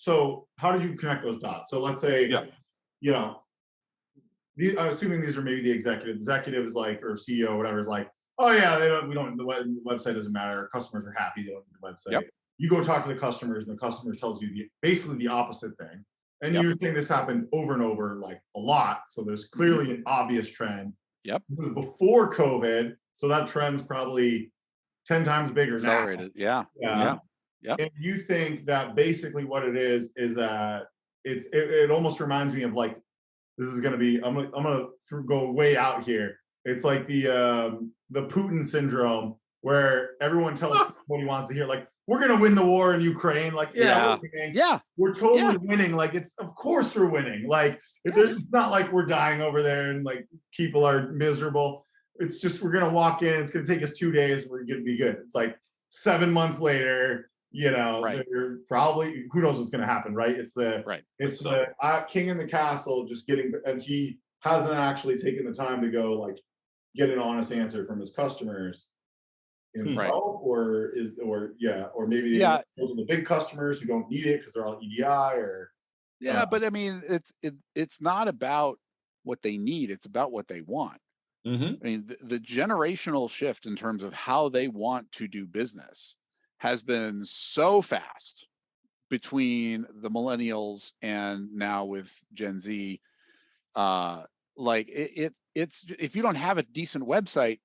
connect those dots? So let's say, assuming these are maybe the executive is like, or CEO or whatever is like, oh yeah, the website doesn't matter. Customers are happy. They don't need the website. Yep. You go talk to the customers and the customer tells you basically the opposite thing. And you're saying this happened over and over, like a lot. So there's clearly an obvious trend. Yep. This is before COVID. So that trend's probably 10 times bigger now. Accelerated. Yeah. Yep. And you think that basically what it is that it almost reminds me of like, this is going to be, I'm going to go way out here. It's like the Putin syndrome where everyone tells what he wants to hear. Like, we're going to win the war in Ukraine. Like, we're winning. We're totally winning. Like, of course we're winning. Like, it's not like we're dying over there and like people are miserable. It's just, we're going to walk in. It's going to take us 2 days. We're going to be good. It's like 7 months later, they're probably, who knows what's going to happen, right? It's the king in the castle just getting, and he hasn't actually taken the time to go like get an honest answer from his customers himself, or maybe Yeah, those are the big customers who don't need it because they're all EDI or yeah, but I mean, it's not about what they need; it's about what they want. Mm-hmm. I mean, the generational shift in terms of how they want to do business has been so fast between the millennials and now with Gen Z. Like it's if you don't have a decent website,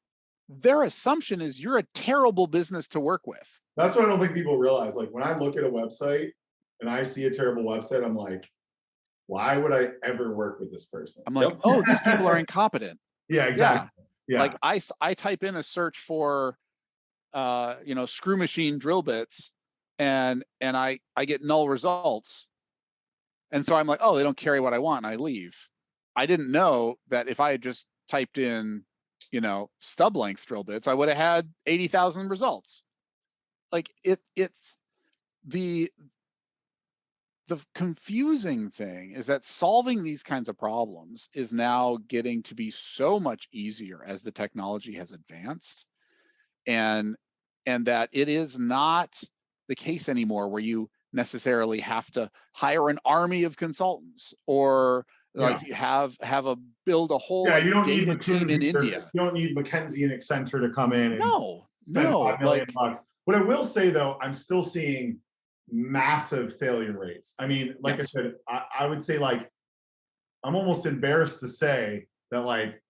their assumption is you're a terrible business to work with. that's what I don't think people realize. Like when I look at a website and I see a terrible website, I'm like, why would I ever work with this person? I'm like, oh, these people are incompetent. Yeah, Yeah. exactly. Yeah. Like I type in a search for screw machine drill bits, and I get null results. And so I'm like, oh, they don't carry what I want, and I leave. I didn't know that if I had just typed in, stub length drill bits, I would have had 80,000 results. Like it's the confusing thing is that solving these kinds of problems is now getting to be so much easier as the technology has advanced, and that it is not the case anymore where you necessarily have to hire an army of consultants or like you have a build a whole Yeah, like you don't need data team in McKinsey India. you don't need McKinsey and Accenture to come in and spend No, 5 million like bucks. What I will say though, I'm still seeing massive failure rates. I mean, like yes, I said, I would say like I'm almost embarrassed to say that like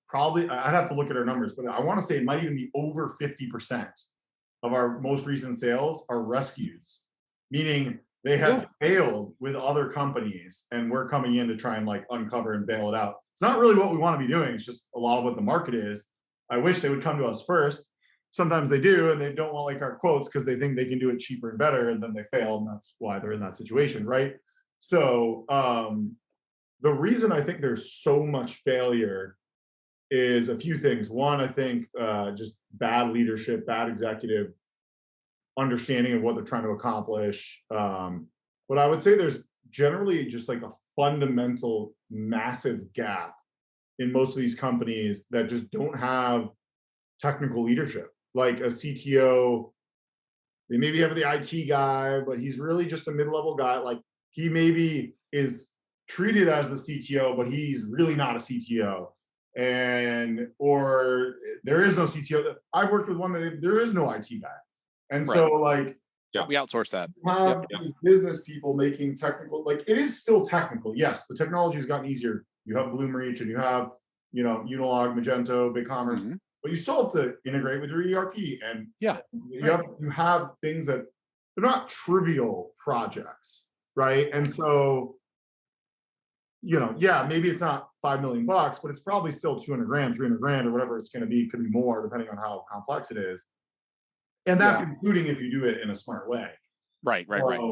probably I'd have to look at our numbers, but I want to say it might even be over 50% of our most recent sales are rescues, meaning they have failed with other companies and we're coming in to try and like uncover and bail it out. It's not really what we want to be doing. It's just a lot of what the market is. I wish they would come to us first. Sometimes they do, and they don't want like our quotes because they think they can do it cheaper and better, and then they fail, and that's why they're in that situation, right? So the reason I think there's so much failure is a few things. One, I think just bad leadership, bad executive understanding of what they're trying to accomplish. But I would say there's generally just like a fundamental massive gap in most of these companies that just don't have technical leadership. Like a CTO, they maybe have the IT guy, but he's really just a mid-level guy. Like he maybe is treated as the CTO, but he's really not a CTO. Or there is no CTO. I've worked with one that there is no IT guy. And so like we outsource that. you have these business people making technical, like it is still technical. Yes, the technology has gotten easier. You have Bloomreach and you have, Unilog, Magento, BigCommerce, but you still have to integrate with your ERP, and you have things that they're not trivial projects, right? And so, maybe it's not 5 million bucks, but it's probably still 200 grand, 300 grand, or whatever it's going to be. It could be more depending on how complex it is. And that's including if you do it in a smart way. Right.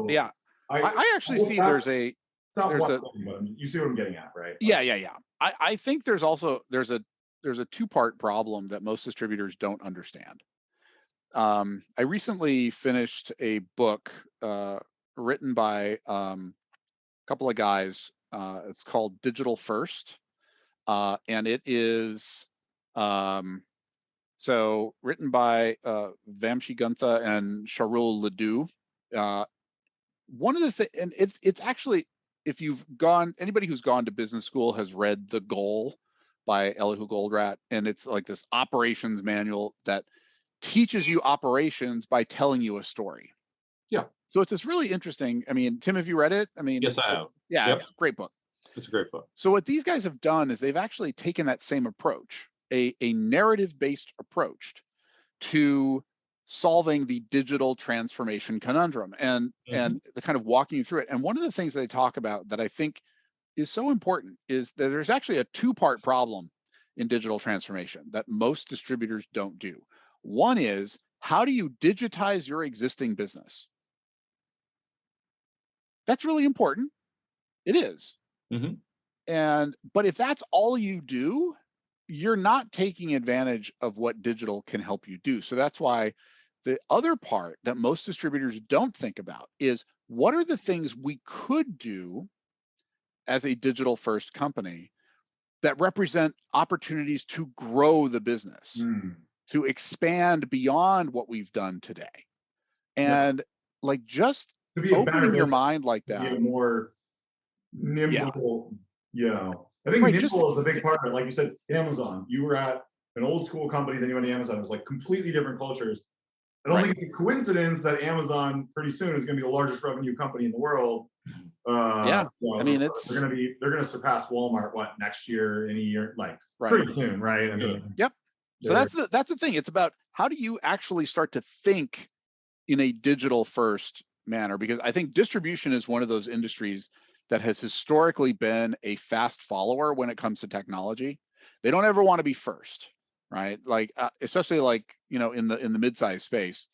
Yeah. I actually see there's a you see what I'm getting at, right? Yeah. I think there's a two-part problem that most distributors don't understand. I recently finished a book written by a couple of guys. It's called Digital First, and it is so written by Vamshi Guntha and Sharul Ladou. One of the things, and it's actually, if anybody who's gone to business school has read The Goal by Elihu Goldratt, and it's like this operations manual that teaches you operations by telling you a story. Yeah. So it's this really interesting. I mean, Tim, have you read it? I mean, yes, I have. Yeah, it's a great book. It's a great book. So what these guys have done is they've actually taken that same approach, a narrative-based approach to solving the digital transformation conundrum, and the kind of walking you through it. And one of the things they talk about that I think is so important is that there's actually a two-part problem in digital transformation that most distributors don't do. One is, how do you digitize your existing business? That's really important. It is. But if that's all you do, you're not taking advantage of what digital can help you do. So that's why the other part that most distributors don't think about is, what are the things we could do as a digital first company that represent opportunities to grow the business, to expand beyond what we've done today. And like just To be a better opening your business, mind like to be that. a more Yeah. nimble, you know, I think Right, just nimble is a big part of it. Like you said, Amazon, you were at an old school company, then you went to Amazon. It was like completely different cultures. I don't Right. think it's a coincidence that Amazon pretty soon is going to be the largest revenue company in the world. Yeah. Well, I mean, they're going to surpass Walmart next year, in a year, like right. pretty soon, right? I mean, Yep. So that's the thing. It's about how do you actually start to think in a digital first manner, because I think distribution is one of those industries that has historically been a fast follower when it comes to technology. They don't ever want to be first, right? Like especially like, you know, in the mid-sized space,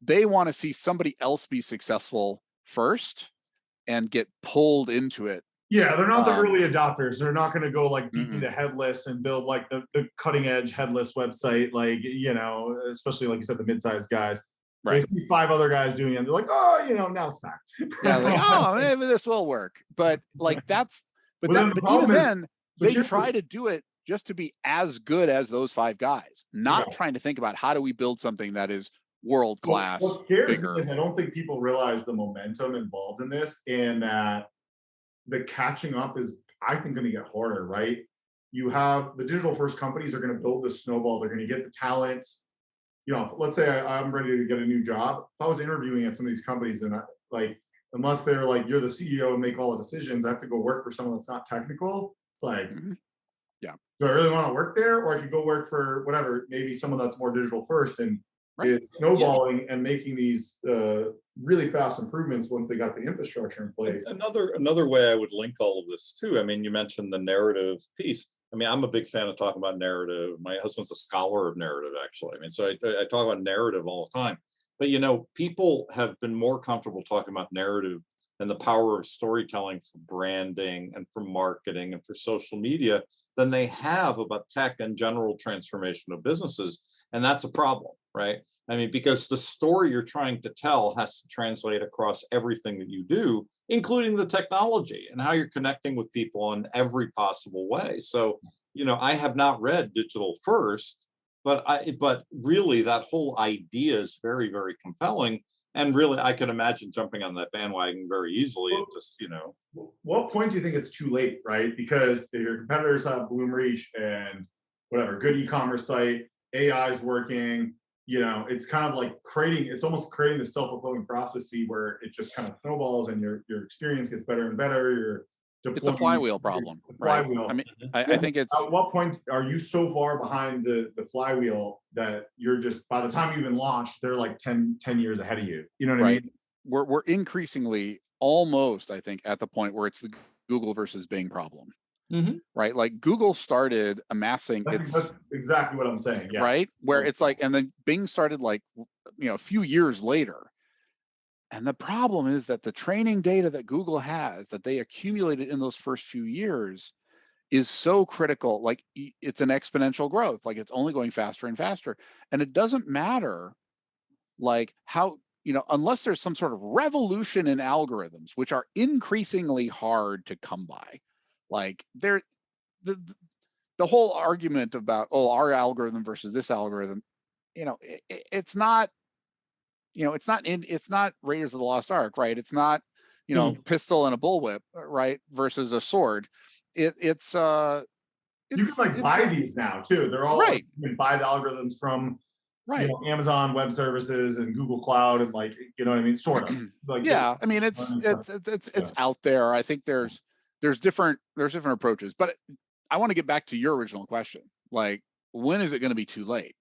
they want to see somebody else be successful first and get pulled into it. yeah, they're not the early adopters. They're not going to go like deep Mm-mm. into headless and build like the cutting edge headless website, like, you know, especially like you said, the mid-sized guys. They Right. see 5 other guys doing it, and they're like, oh, you know, now it's time. Yeah, like, oh, maybe this will work. But like that's but Well, then that the but even problem is, then but they here's try the, to do it just to be as good as those 5 guys, yeah. not trying to think about how do we build something that is world Well, class, what scares me bigger. is I don't think people realize the momentum involved in this, and that the catching up is, I think, going to get harder, right? You have the digital first companies are going to build this snowball. They're going to get the talent. You know, let's say I'm ready to get a new job. If I was interviewing at some of these companies, and like, unless they're like, you're the CEO and make all the decisions, I have to go work for someone that's not technical. It's like, Yeah. do I really want to work there? Or I could go work for whatever, maybe someone that's more digital first and Right. is snowballing and making these really fast improvements once they got the infrastructure in place. Another way I would link all of this too. I mean, you mentioned the narrative piece. I mean, I'm a big fan of talking about narrative. My husband's a scholar of narrative, actually. I mean, so I talk about narrative all the time. But, you know, people have been more comfortable talking about narrative and the power of storytelling for branding and for marketing and for social media than they have about tech and general transformation of businesses. And that's a problem, right? I mean, because the story you're trying to tell has to translate across everything that you do, including the technology and how you're connecting with people in every possible way. So, you know, I have not read Digital First, but really that whole idea is very, very compelling. And really, I can imagine jumping on that bandwagon very easily and just, you know. What point do you think it's too late, right? Because if your competitors have Bloomreach and whatever, good e-commerce site, AI is working, you know, it's kind of like it's almost creating the self-fulfilling prophecy where it just kind of snowballs and your experience gets better and better. It's a flywheel problem, right? I mean, I think it's. At what point are you so far behind the flywheel that you're just, by the time you even launch, they're like 10 years ahead of you? You know what I mean? We're increasingly almost, I think, at the point where it's the Google versus Bing problem. Right? Like Google started amassing That's exactly what I'm saying. Yeah. Right? Where it's like, and then Bing started like, you know, a few years later. And the problem is that the training data that Google has that they accumulated in those first few years is so critical. Like it's an exponential growth, like it's only going faster and faster. And it doesn't matter like how, you know, unless there's some sort of revolution in algorithms, which are increasingly hard to come by. Like the whole argument about, oh, our algorithm versus this algorithm, you know, it's not, you know, it's not Raiders of the Lost Ark, right? It's not, you know, pistol and a bullwhip, right, versus a sword. You can like buy these now too. They're all right. You can buy the algorithms from right. You know, Amazon Web Services and Google Cloud and like, you know what I mean? Sort of. Like yeah, I mean it's out there. I think there's different approaches, but I want to get back to your original question. Like, when is it going to be too late?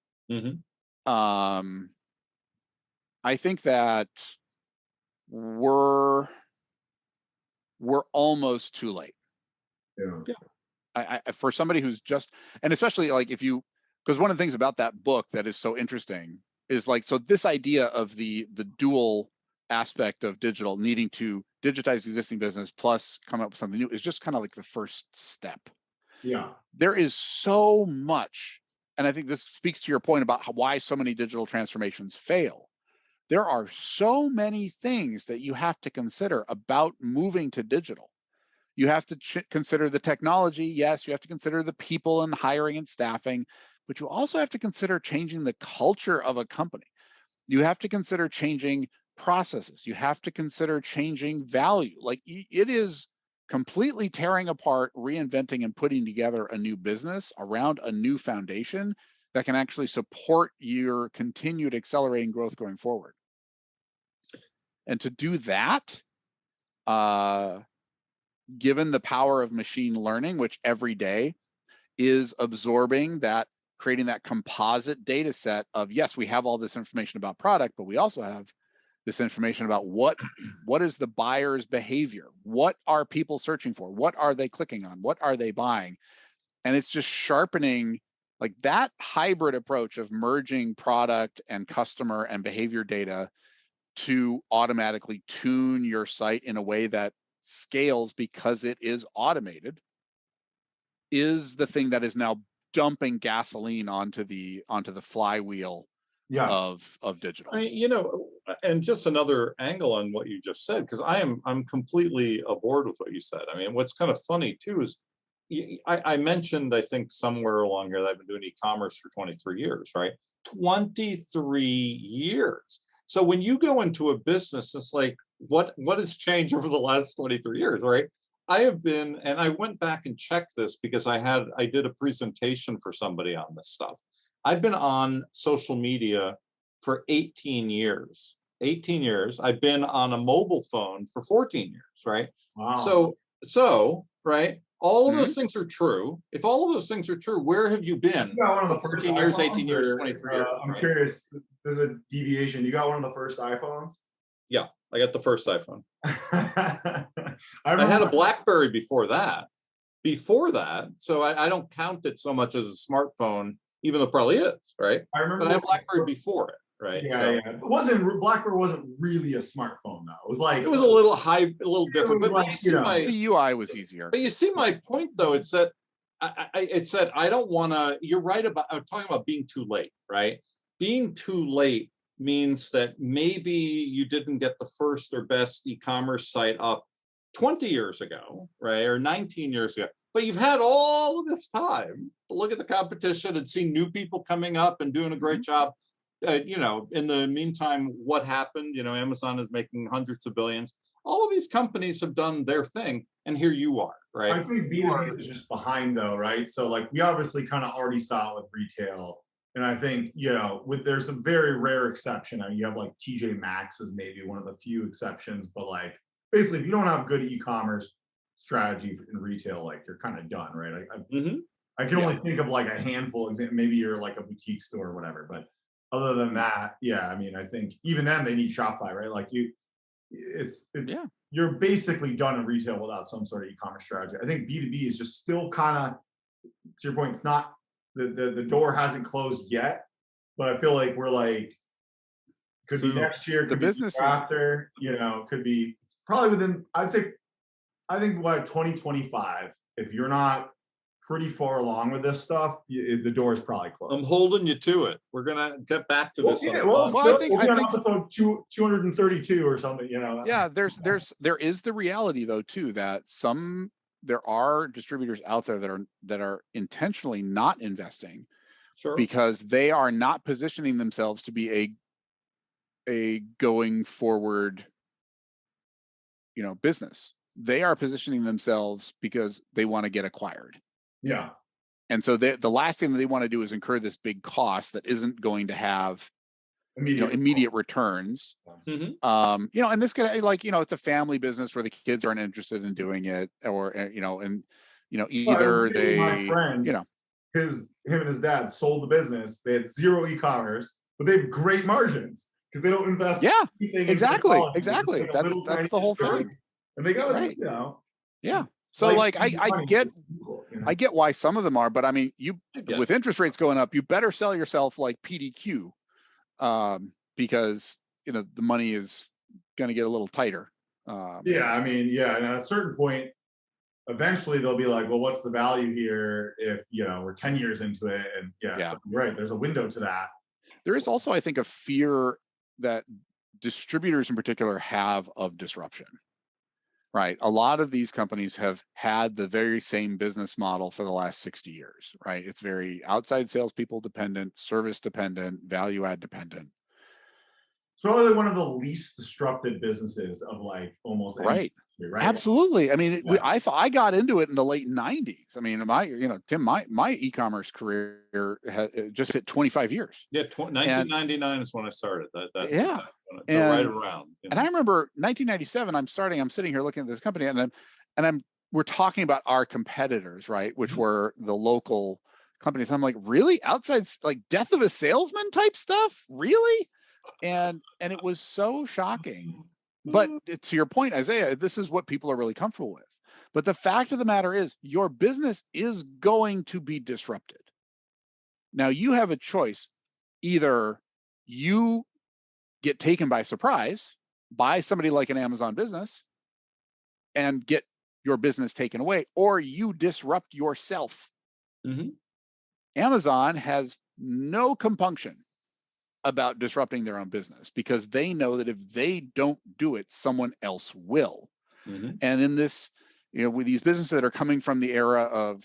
I think that we're almost too late. Yeah. I for somebody who's just, and especially like because one of the things about that book that is so interesting is like, so this idea of the dual aspect of digital, needing to digitize existing business plus come up with something new, is just kind of like the first step. Yeah. There is so much, and I think this speaks to your point about why so many digital transformations fail. There are so many things that you have to consider about moving to digital. You have to consider the technology. Yes, you have to consider the people and hiring and staffing, but you also have to consider changing the culture of a company. You have to consider changing processes. You have to consider changing value. Like it is completely tearing apart, reinventing, and putting together a new business around a new foundation that can actually support your continued accelerating growth going forward. And to do that, given the power of machine learning, which every day is absorbing that, creating that composite data set of, yes, we have all this information about product, but we also have this information about what is the buyer's behavior? What are people searching for? What are they clicking on? What are they buying? And it's just sharpening, like that hybrid approach of merging product and customer and behavior data to automatically tune your site in a way that scales because it is automated is the thing that is now dumping gasoline onto the flywheel of digital. And just another angle on what you just said, because I'm completely aboard with what you said. I mean, what's kind of funny too is I mentioned, I think somewhere along here that I've been doing e-commerce for 23 years, right? 23 years. So when you go into a business, it's like, what has changed over the last 23 years, right? I have been, and I went back and checked this because I did a presentation for somebody on this stuff. I've been on social media for 18 years. 18 years. I've been on a mobile phone for 14 years, right? Wow. So, right? All of those things are true. If all of those things are true, where have you been? You got one of the 14 years, 18 years, 23 years. I'm right? curious, there's a deviation. You got one of the first iPhones? Yeah, I got the first iPhone. I had a BlackBerry before that. So I don't count it so much as a smartphone, even though it probably is, right? I remember, but I had BlackBerry before it, right? Yeah. BlackBerry wasn't really a smartphone though. It was like, it was a little different, but like, the UI was easier. But you see my point though. It's that I don't want to. You're right about. I'm talking about being too late, right? Being too late means that maybe you didn't get the first or best e-commerce site up 20 years ago, right? Or 19 years ago. But you've had all of this time to look at the competition and see new people coming up and doing a great job. In the meantime, what happened? Amazon is making hundreds of billions. All of these companies have done their thing, and here you are, right? I think B2B is just behind though, right? So like we obviously kind of already saw it with retail. And I think, there's a very rare exception. I mean, you have like TJ Maxx as maybe one of the few exceptions, but like basically if you don't have good e-commerce strategy in retail, like you're kind of done, right? I can only think of like a handful of examples. Maybe you're like a boutique store or whatever, but other than that, I mean, I think even then they need Shopify, right? Like you're basically done in retail without some sort of e-commerce strategy. I think B2B is just still kind of, to your point, it's not, the door hasn't closed yet, but I feel like we're like, could be next year, could be after, could be probably within, I think by 2025, if you're not pretty far along with this stuff, the door is probably closed. I'm holding you to it. We're gonna get back to this. I think episode 232 or something. Yeah, there is the reality though too that there are distributors out there that are intentionally not investing, because they are not positioning themselves to be a going forward, business. They are positioning themselves because they want to get acquired. Yeah. And so the last thing that they want to do is incur this big cost that isn't going to have immediate returns. And this could, it's a family business where the kids aren't interested in doing it, or either they, him and his dad sold the business. They had zero e-commerce, but they have great margins because they don't invest. Yeah, exactly. That's the whole thing. And they got right. Yeah. So I get why some of them are, but I mean, with interest rates going up, you better sell yourself like PDQ, because the money is going to get a little tighter. I mean, and at a certain point, eventually they'll be like, well, what's the value here if we're 10 years into it? And so you're right, there's a window to that. There is also, I think, a fear that distributors in particular have of disruption. right? A lot of these companies have had the very same business model for the last 60 years, right? It's very outside salespeople dependent, service dependent, value add dependent. It's probably one of the least disrupted businesses of like almost any Right. industry, right? Absolutely. I mean, Yeah. I got into it in the late 90s. I mean, Tim, my e-commerce career just hit 25 years. Yeah, 1999 is when I started. That's Yeah. so right around. And I remember 1997. I'm sitting here looking at this company, and we're talking about our competitors, right? Which were the local companies. I'm like, really? Outside, like death of a salesman type stuff? Really? And it was so shocking. But to your point, Isaiah, this is what people are really comfortable with. But the fact of the matter is, your business is going to be disrupted. Now, you have a choice. Either you get taken by surprise by somebody like an Amazon business and get your business taken away, or you disrupt yourself. Mm-hmm. Amazon has no compunction about disrupting their own business because they know that if they don't do it, someone else will. Mm-hmm. And in this, with these businesses that are coming from the era of,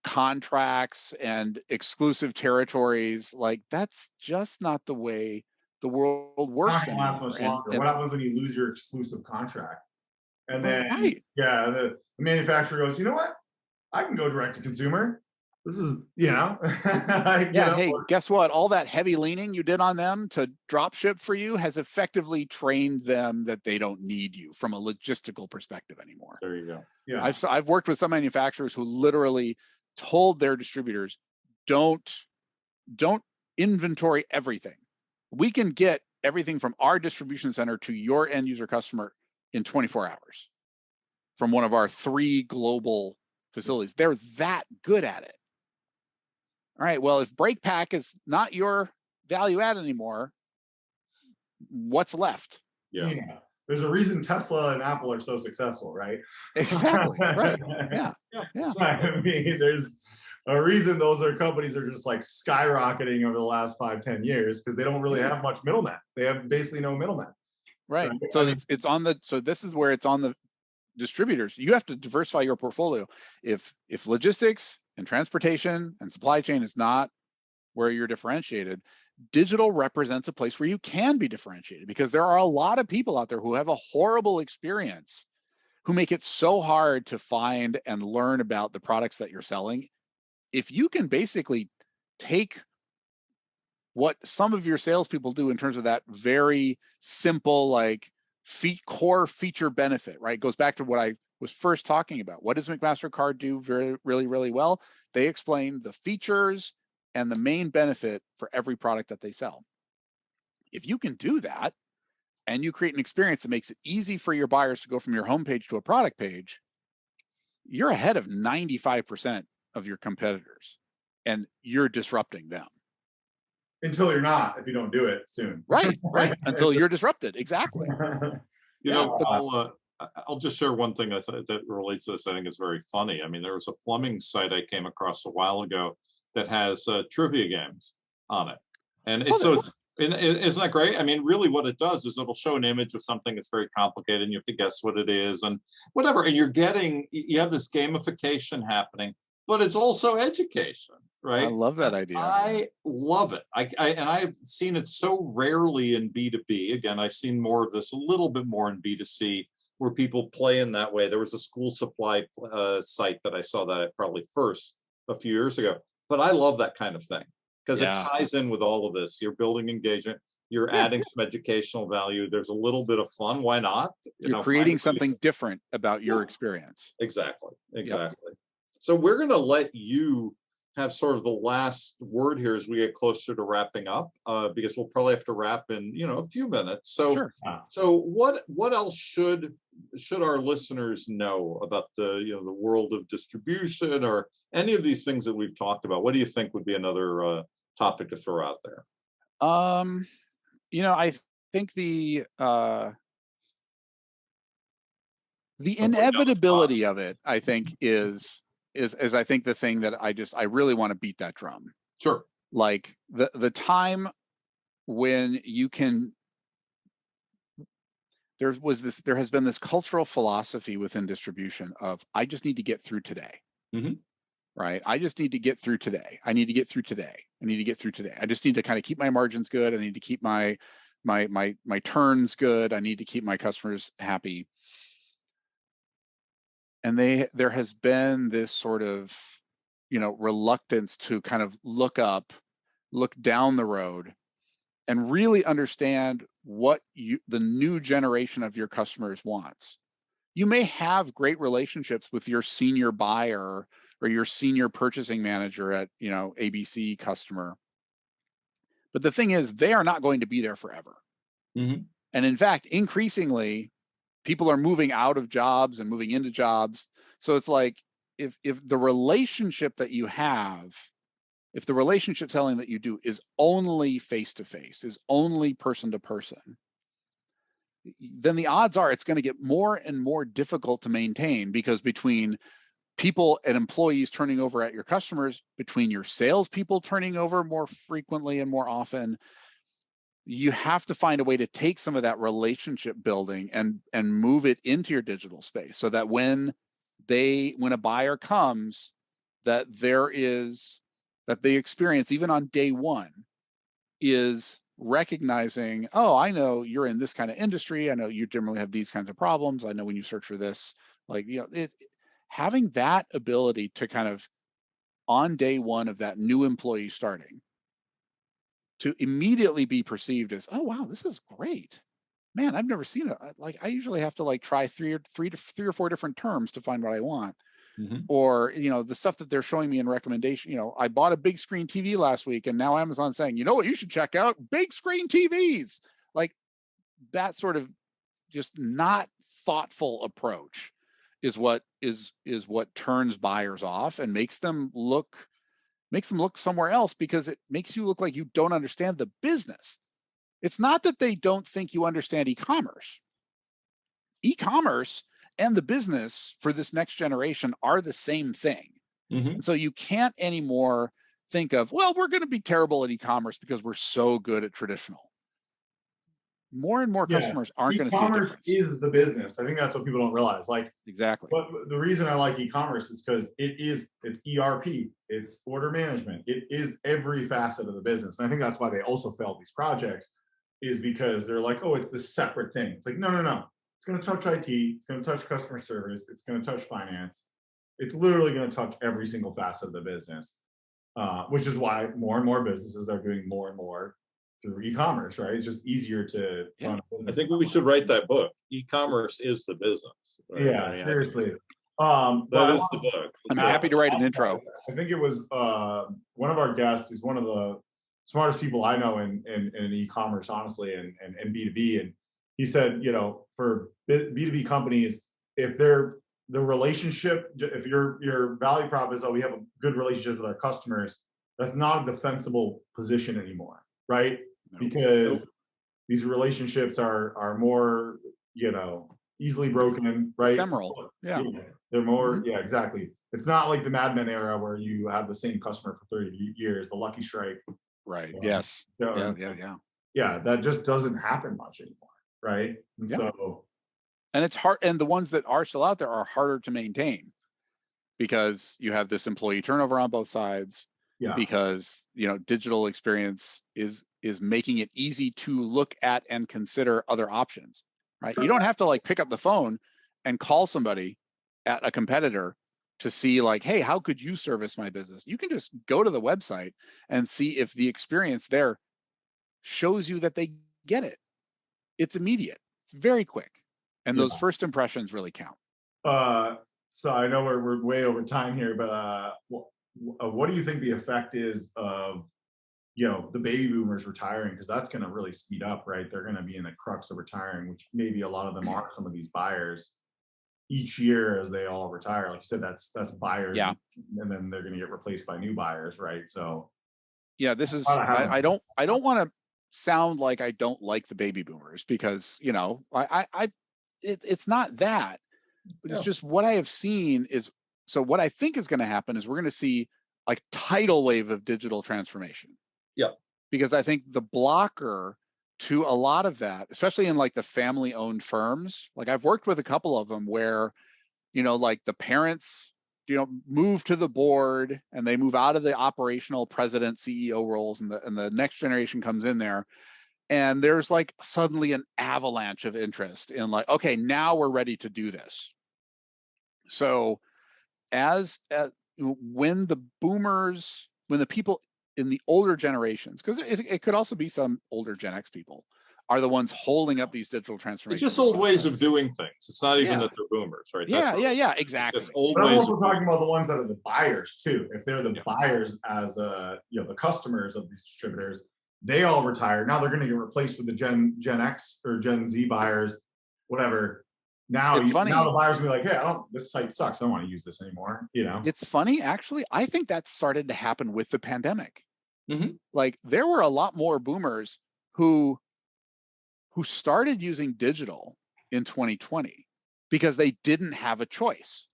contracts and exclusive territories, like that's just not the way the world works Not gonna last much longer. What happens when you lose your exclusive contract? And then, right. the manufacturer goes, you know what? I can go direct to consumer. This is, Hey, guess what? All that heavy leaning you did on them to drop ship for you has effectively trained them that they don't need you from a logistical perspective anymore. There you go. Yeah. I've worked with some manufacturers who literally told their distributors, don't inventory everything. We can get everything from our distribution center to your end user customer in 24 hours from one of our 3 global facilities. They're that good at it. All right, well, if brake pack is not your value add anymore, what's left? Yeah. There's a reason Tesla and Apple are so successful, right? Exactly. Right. Yeah. I mean, there's a reason those companies are just like skyrocketing over the last 5-10 years because they don't really have much middlemen. They have basically no middlemen. Right. So this is where it's on the distributors. You have to diversify your portfolio. If logistics and transportation and supply chain is not where you're differentiated, digital represents a place where you can be differentiated, because there are a lot of people out there who have a horrible experience, who make it so hard to find and learn about the products that you're selling. If you can basically take what some of your salespeople do in terms of that very simple, like core feature benefit, right? It goes back to what I was first talking about. What does McMaster-Carr do really, really well? They explain the features and the main benefit for every product that they sell. If you can do that and you create an experience that makes it easy for your buyers to go from your homepage to a product page, you're ahead of 95% of your competitors, and you're disrupting them. Until you're not, if you don't do it soon. Right. Until you're disrupted. Exactly. I'll just share one thing that relates to this. I think it's very funny. I mean, there was a plumbing site I came across a while ago that has trivia games on it, and isn't that great? I mean, really, what it does is it'll show an image of something that's very complicated, and you have to guess what it is, and whatever. And you have this gamification happening, but it's also education, right? I love that idea. I love it. And I've seen it so rarely in B2B. Again, I've seen more of this a little bit more in B2C, where people play in that way. There was a school supply site that I saw that probably first a few years ago. But I love that kind of thing, because it ties in with all of this. You're building engagement. You're adding some educational value. There's a little bit of fun. Why not? You're creating something different about your experience. Exactly. Yep. So we're going to let you have sort of the last word here as we get closer to wrapping up, because we'll probably have to wrap in a few minutes. So, sure. So what else should our listeners know about the world of distribution, or any of these things that we've talked about? What do you think would be another topic to throw out there? I think the inevitability of it, I think, is I think the thing that I really want to beat that drum. Sure. Like the time when you can, there has been this cultural philosophy within distribution of, I just need to get through today. Right? I just need to get through today. I need to get through today. I need to get through today. I just need to kind of keep my margins good. I need to keep my turns good. I need to keep my customers happy. And there has been this sort of, reluctance to kind of look down the road and really understand what the new generation of your customers wants. You may have great relationships with your senior buyer or your senior purchasing manager at, ABC customer. But the thing is, they are not going to be there forever. And in fact, increasingly, people are moving out of jobs and moving into jobs. So it's like, if the relationship that you have, if the relationship selling that you do is only face-to-face, is only person-to-person, then the odds are it's going to get more and more difficult to maintain, because between people and employees turning over at your customers, between your salespeople turning over more frequently and more often, you have to find a way to take some of that relationship building and move it into your digital space, so that when a buyer comes, that the experience, even on day one, is recognizing, oh, I know you're in this kind of industry. I know you generally have these kinds of problems. I know when you search for this, having that ability to kind of, on day one of that new employee starting, to immediately be perceived as, oh, wow, this is great. Man, I've never seen it. I usually have to try three or four different terms to find what I want. Or, the stuff that they're showing me in recommendation, I bought a big screen TV last week, and now Amazon's saying, you know what, you should check out big screen TVs. That sort of just not thoughtful approach is what turns buyers off and makes them look somewhere else, because it makes you look like you don't understand the business. It's not that they don't think you understand e-commerce. E-commerce and the business for this next generation are the same thing. And so you can't anymore think of, well, we're going to be terrible at e-commerce because we're so good at traditional. More and more customers aren't going to see a difference. E-commerce is the business. I think that's what people don't realize. Exactly. But the reason I like e-commerce is because it's ERP, it's order management, it is every facet of the business. And I think that's why they also failed these projects, is because they're like, oh, it's this separate thing. It's like, no. It's going to touch IT. It's going to touch customer service. It's going to touch finance. It's literally going to touch every single facet of the business, which is why more and more businesses are doing more and more through e-commerce, right? It's just easier to run a business. I think we should write that book. E-commerce is the business. Right? Yeah, seriously. That is the book. I'm happy to write an intro. I think it was one of our guests. He's one of the smartest people I know in e-commerce, honestly, and B2B. And he said, for B2B companies, if the relationship, if your value prop is, oh, we have a good relationship with our customers, that's not a defensible position anymore, right? Because these relationships are more, easily broken, right? Ephemeral. Yeah. They're more, yeah, exactly. It's not like the Mad Men era where you have the same customer for 30 years, the Lucky Strike. Right. Yes. Yeah. Yeah, that just doesn't happen much anymore, right? And and it's hard, and the ones that are still out there are harder to maintain, because you have this employee turnover on both sides. Yeah. Because digital experience is making it easy to look at and consider other options, right? You don't have to pick up the phone and call somebody at a competitor to see hey, how could you service my business? You can just go to the website and see if the experience there shows you that they get it. It's immediate. It's very quick. And those first impressions really count. So I know we're way over time here, but what do you think the effect is of the baby boomers retiring? Because that's going to really speed up, right? They're going to be in the crux of retiring, which maybe a lot of them are some of these buyers each year as they all retire. Like you said, that's buyers, and then they're going to get replaced by new buyers, right? So yeah, this is I don't want to sound like I don't like the baby boomers, because it's not that, but it's just what I have seen is, so what I think is going to happen is we're going to see a tidal wave of digital transformation. Yeah. Because I think the blocker to a lot of that, especially in like the family-owned firms. Like I've worked with a couple of them where, like the parents, move to the board and they move out of the operational president, CEO roles, and the next generation comes in there. And there's like suddenly an avalanche of interest in like, okay, now we're ready to do this. So when the boomers, when the people in the older generations, because it could also be some older Gen X people, are the ones holding up these digital transformations. It's just old ways of doing things. It's not even that they're boomers, right? Yeah, exactly. But I'm also talking about the ones that are the buyers too. If they're the buyers as the customers of these distributors, they all retire. Now they're going to get replaced with the Gen X or Gen Z buyers, whatever. Now, now the buyers will be like, hey, this site sucks. I don't want to use this anymore. It's funny, actually. I think that started to happen with the pandemic. Like there were a lot more boomers who started using digital in 2020 because they didn't have a choice.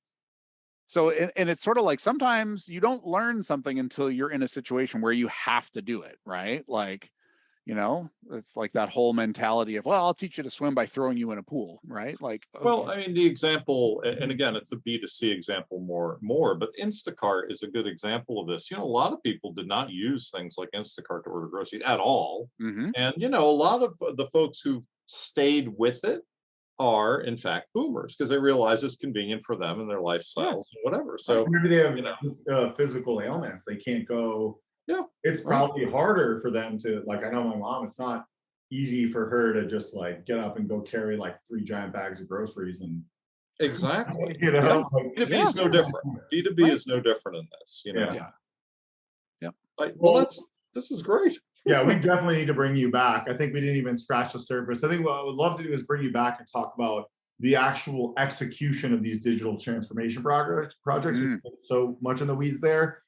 So, and it's sort of like sometimes you don't learn something until you're in a situation where you have to do it, right? Like, it's like that whole mentality of, well, I'll teach you to swim by throwing you in a pool, right? Like, okay. Well, I mean, the example, and again, it's a B2C example more, but Instacart is a good example of this. A lot of people did not use things like Instacart to order groceries at all. And, a lot of the folks who stayed with it are in fact boomers because they realize it's convenient for them and their lifestyles and whatever. So maybe they have physical ailments. They can't go. Yeah, it's probably harder for them to, like, I know my mom, it's not easy for her to just like get up and go carry like 3 giant bags of groceries and exactly. B2B is no different. B2B is no different in this, Well, this is great. Yeah, we definitely need to bring you back. I think we didn't even scratch the surface. I think what I would love to do is bring you back and talk about the actual execution of these digital transformation projects. So much in the weeds there.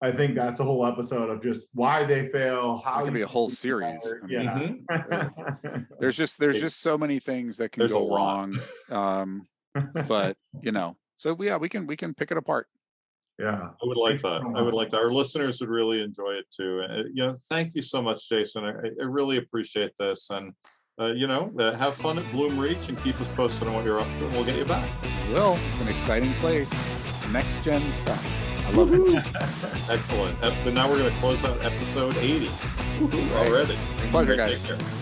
I think that's a whole episode of just why they fail. How it could be a whole series. There's just so many things that can go wrong. But so we can pick it apart. Yeah, I would like that. I would like that. Our listeners would really enjoy it too. Thank you so much, Jason. I really appreciate this, and have fun at Bloomreach and keep us posted on what you're up to, and we'll get you back. Well, it's an exciting place. Next gen stuff. I love it. Excellent. But now we're going to close out episode 80 already. Pleasure, guys.